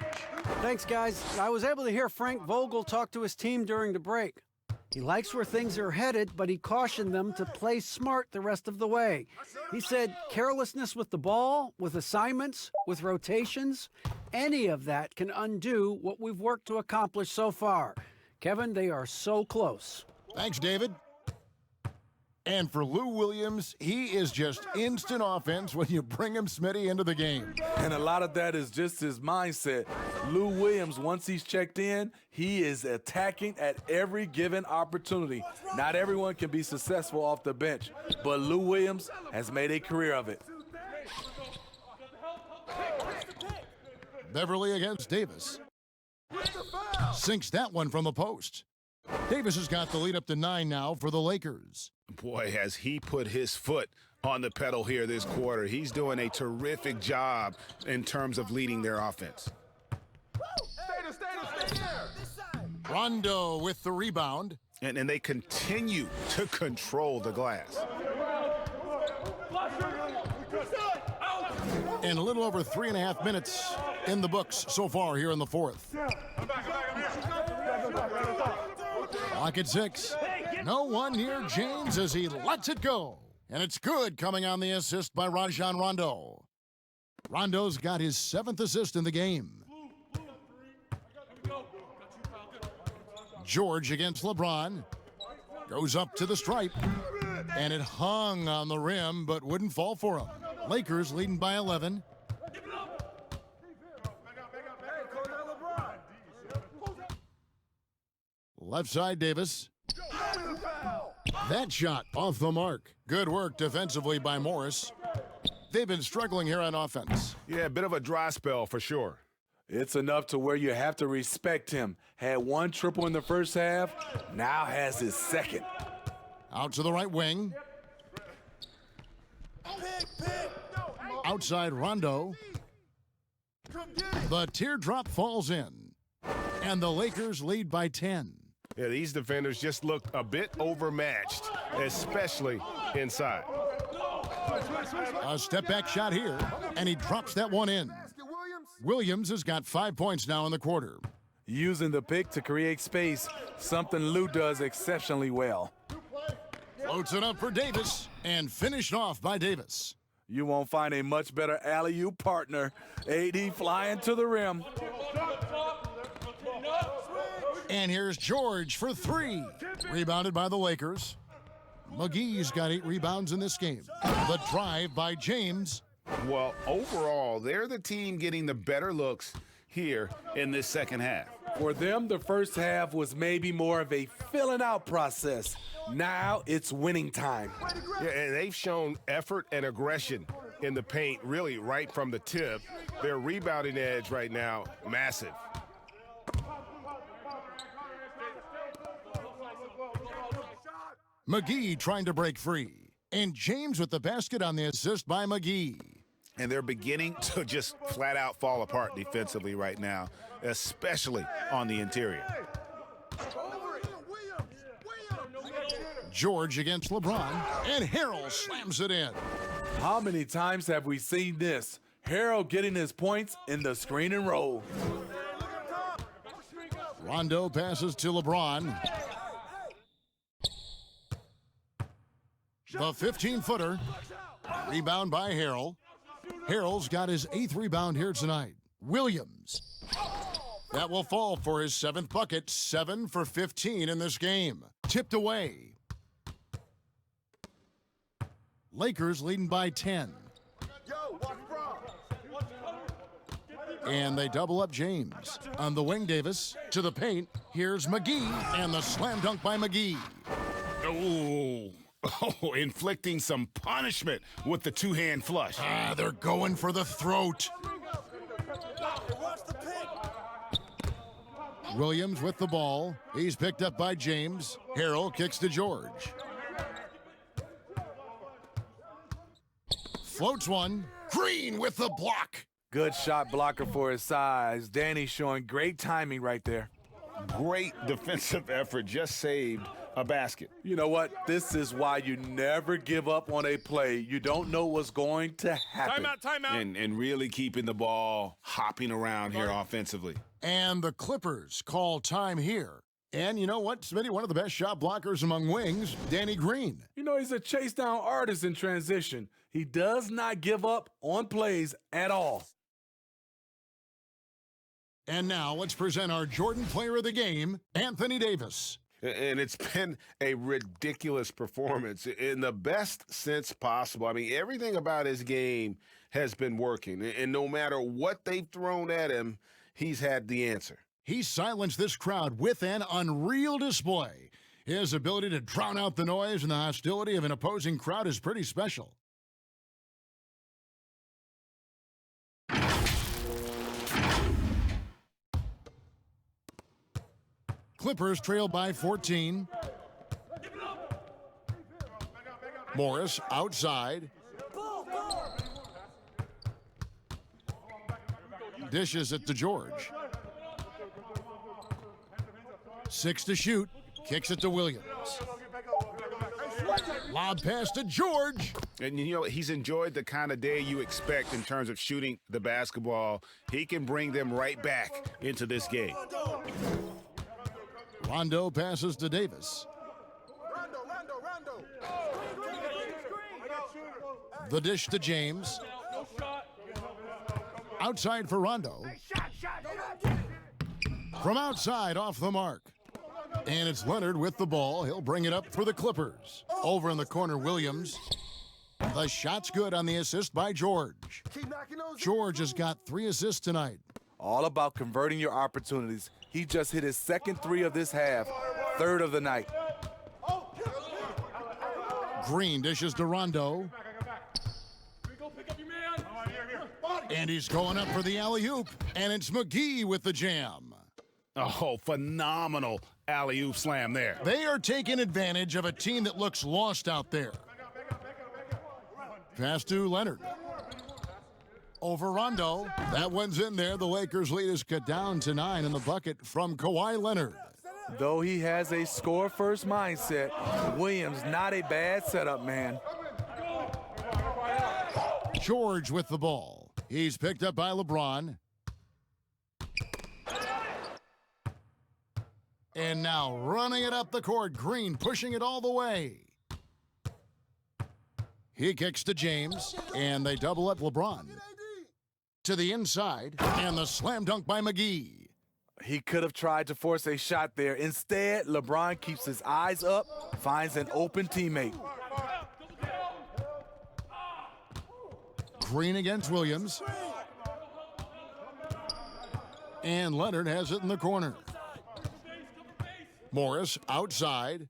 Thanks, guys. I was able to hear Frank Vogel talk to his team during the break. He likes where things are headed, but he cautioned them to play smart the rest of the way. He said carelessness with the ball, with assignments, with rotations, any of that can undo what we've worked to accomplish so far. Kevin, they are so close. Thanks, David. And for Lou Williams, he is just instant offense when you bring him, Smitty, into the game. And a lot of that is just his mindset. Lou Williams, once he's checked in, he is attacking at every given opportunity. Not everyone can be successful off the bench, but Lou Williams has made a career of it. Beverly against Davis. Sinks that one from the post. Davis has got the lead up to 9 now for the Lakers. Boy, has he put his foot on the pedal here this quarter. He's doing a terrific job in terms of leading their offense. Rondo with the rebound. And they continue to control the glass. And a little over 3.5 minutes in the books so far here in the fourth. Clock at 6. No one near James as he lets it go. And it's good, coming on the assist by Rajon Rondo. Rondo's got his 7th assist in the game. George against LeBron. Goes up to the stripe. And it hung on the rim, but wouldn't fall for him. Lakers leading by 11. Left side, Davis. That shot off the mark. Good work defensively by Morris. They've been struggling here on offense. Yeah, a bit of a dry spell for sure. It's enough to where you have to respect him. Had 1 triple in the first half, now has his 2nd. Out to the right wing. Outside Rondo. The teardrop falls in. And the Lakers lead by 10. Yeah, these defenders just look a bit overmatched, especially inside. A step-back shot here, and he drops that one in. Williams has got 5 points now in the quarter. Using the pick to create space, something Lou does exceptionally well. Floats it up for Davis, and finished off by Davis. You won't find a much better alley-oop partner. AD flying to the rim. And here's George for 3. Rebounded by the Lakers. McGee's got 8 rebounds in this game. The drive by James. Well, overall, they're the team getting the better looks here in this second half. For them, the first half was maybe more of a filling out process. Now it's winning time. Yeah, and they've shown effort and aggression in the paint, really right from the tip. Their rebounding edge right now, massive. McGee trying to break free. And James with the basket on the assist by McGee. And they're beginning to just flat out fall apart defensively right now, especially on the interior. George against LeBron, and Harrell slams it in. How many times have we seen this? Harrell getting his points in the screen and roll. Rondo passes to LeBron. The 15-footer. Rebound by Harrell. Harrell's got his 8th rebound here tonight. Williams. That will fall for his 7th bucket. 7 for 15 in this game. Tipped away. Lakers leading by 10. And they double up James. On the wing, Davis to the paint. Here's McGee, and the slam dunk by McGee. Oh, inflicting some punishment with the 2-hand flush. They're going for the throat. Williams with the ball. He's picked up by James. Harrell kicks to George. Floats one. Green with the block. Good shot blocker for his size. Danny showing great timing right there. Great defensive effort, just saved a basket. You know what? This is why you never give up on a play. You don't know what's going to happen. Timeout. And really keeping the ball hopping around here offensively. And the Clippers call time here And you know what, Smitty? One of the best shot blockers among wings, Danny Green. You know, he's a chase down artist in transition. He does not give up on plays at all. And now let's present our Jordan Player of the Game, Anthony Davis. And it's been a ridiculous performance in the best sense possible. I mean, everything about his game has been working. And no matter what they've thrown at him, he's had the answer. He silenced this crowd with an unreal display. His ability to drown out the noise and the hostility of an opposing crowd is pretty special. Clippers trail by 14. Morris outside. Dishes it to George. 6 to shoot. Kicks it to Williams. Lob pass to George. And, you know, he's enjoyed the kind of day you expect in terms of shooting the basketball. He can bring them right back into this game. Rondo passes to Davis. The dish to James. Outside for Rondo. From outside, off the mark. And it's Leonard with the ball. He'll bring it up for the Clippers. Over in the corner, Williams. The shot's good on the assist by George. George has got 3 assists tonight. All about converting your opportunities. He just hit his second 3 of this half, 3rd of the night. Green dishes to Rondo. And he's going up for the alley-oop. And it's McGee with the jam. Oh, phenomenal alley-oop slam there. They are taking advantage of a team that looks lost out there. Pass to Leonard. Over Rondo. That one's in there. The Lakers lead is cut down to 9 in the bucket from Kawhi Leonard. Though he has a score-first mindset, Williams not a bad setup man. George with the ball. He's picked up by LeBron. And now running it up the court, Green pushing it all the way. He kicks to James, and they double up LeBron. To the inside, and the slam dunk by McGee. He could have tried to force a shot there. Instead, LeBron keeps his eyes up, finds an open teammate. Green against Williams. And Leonard has it in the corner. Morris outside.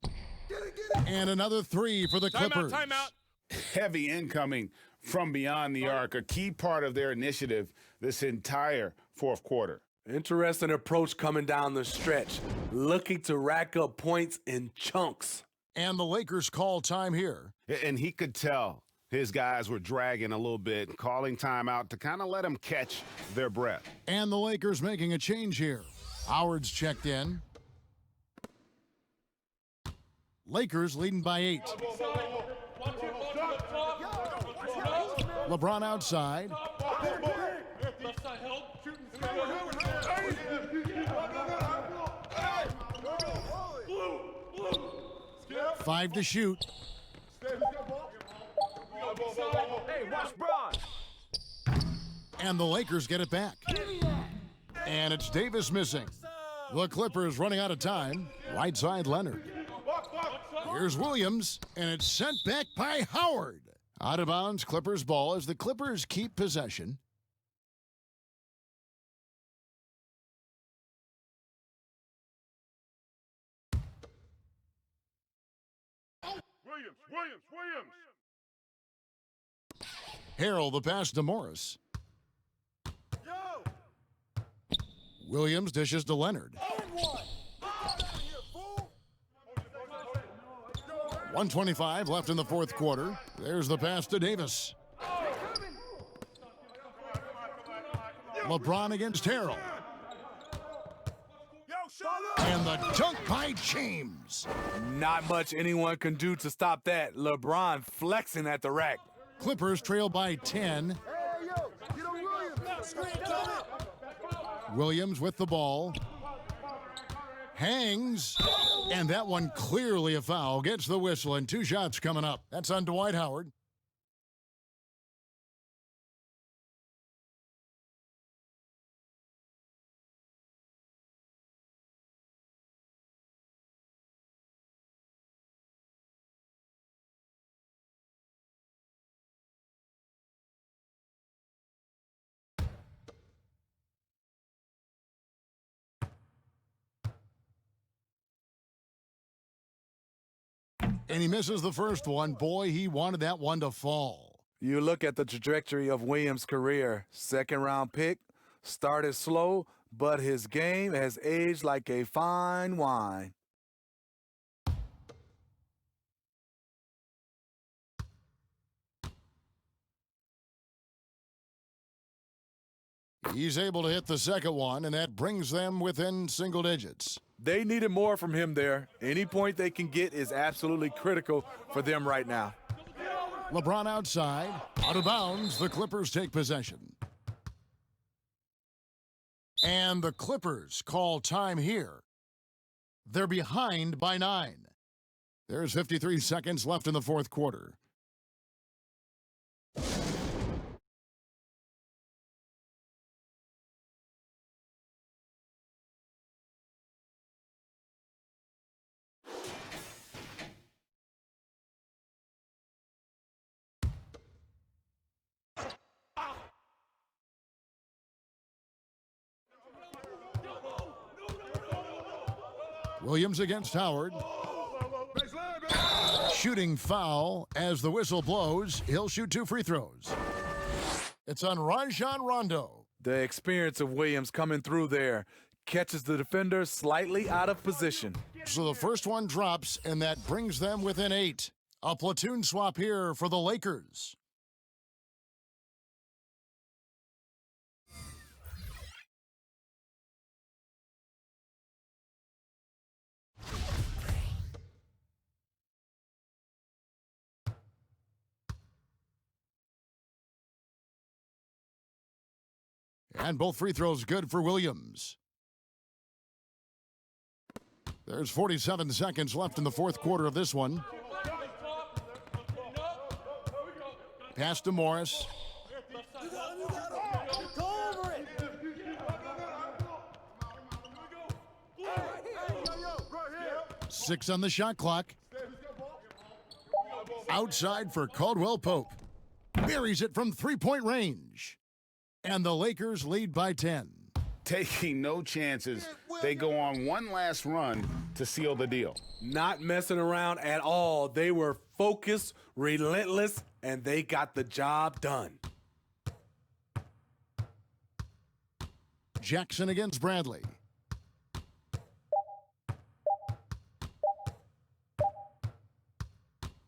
And another 3 for the Clippers. Timeout. Heavy incoming from beyond the arc, a key part of their initiative this entire fourth quarter. Interesting approach coming down the stretch, looking to rack up points in chunks. And the Lakers call time here. And he could tell his guys were dragging a little bit, calling timeout to kind of let them catch their breath. And the Lakers making a change here. Howard's checked in. Lakers leading by 8. LeBron outside. 5 to shoot. And the Lakers get it back. And it's Davis missing. The Clippers running out of time. Right side, Leonard. Here's Williams, and it's sent back by Howard. Out of bounds, Clippers ball as the Clippers keep possession. Williams. Harrell the pass to Morris. Williams dishes to Leonard. 1:25 left in the fourth quarter. There's the pass to Davis. LeBron against Harrell. And the dunk by James. Not much anyone can do to stop that. LeBron flexing at the rack. Clippers trail by 10. Williams with the ball. Hangs. And that one clearly a foul. Gets the whistle, and 2 shots coming up. That's on Dwight Howard. And he misses the first one. Boy, he wanted that one to fall. You look at the trajectory of Williams' career. Second-round pick, started slow, but his game has aged like a fine wine. He's able to hit the second one, and that brings them within single digits. They needed more from him there. Any point they can get is absolutely critical for them right now. LeBron outside, out of bounds. The Clippers take possession. And the Clippers call time here. They're behind by 9. There's 53 seconds left in the fourth quarter. Williams against Howard. Shooting foul as the whistle blows. He'll shoot 2 free throws. It's on Rajon Rondo. The experience of Williams coming through there catches the defender slightly out of position. So the first one drops, and that brings them within 8. A platoon swap here for the Lakers. And both free throws good for Williams. There's 47 seconds left in the fourth quarter of this one. Pass to Morris. Six on the shot clock. Outside for Caldwell Pope. Buries it from three-point range. And the Lakers lead by 10. Taking no chances, they go on one last run to seal the deal. Not messing around at all. They were focused, relentless, and they got the job done. Jackson against Bradley.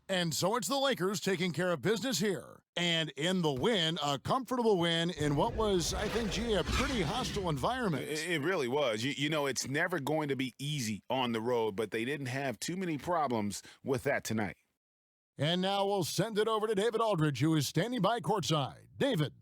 And so it's the Lakers taking care of business here. And in the win, a comfortable win in what was, I think, gee, a pretty hostile environment. It really was. You know, it's never going to be easy on the road, but they didn't have too many problems with that tonight. And now we'll send it over to David Aldridge, who is standing by courtside. David.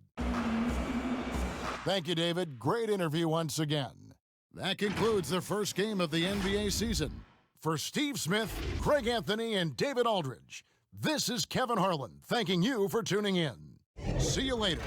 Thank you, David. Great interview once again. That concludes the first game of the NBA season. For Steve Smith, Craig Anthony, and David Aldridge, this is Kevin Harlan thanking you for tuning in. See you later.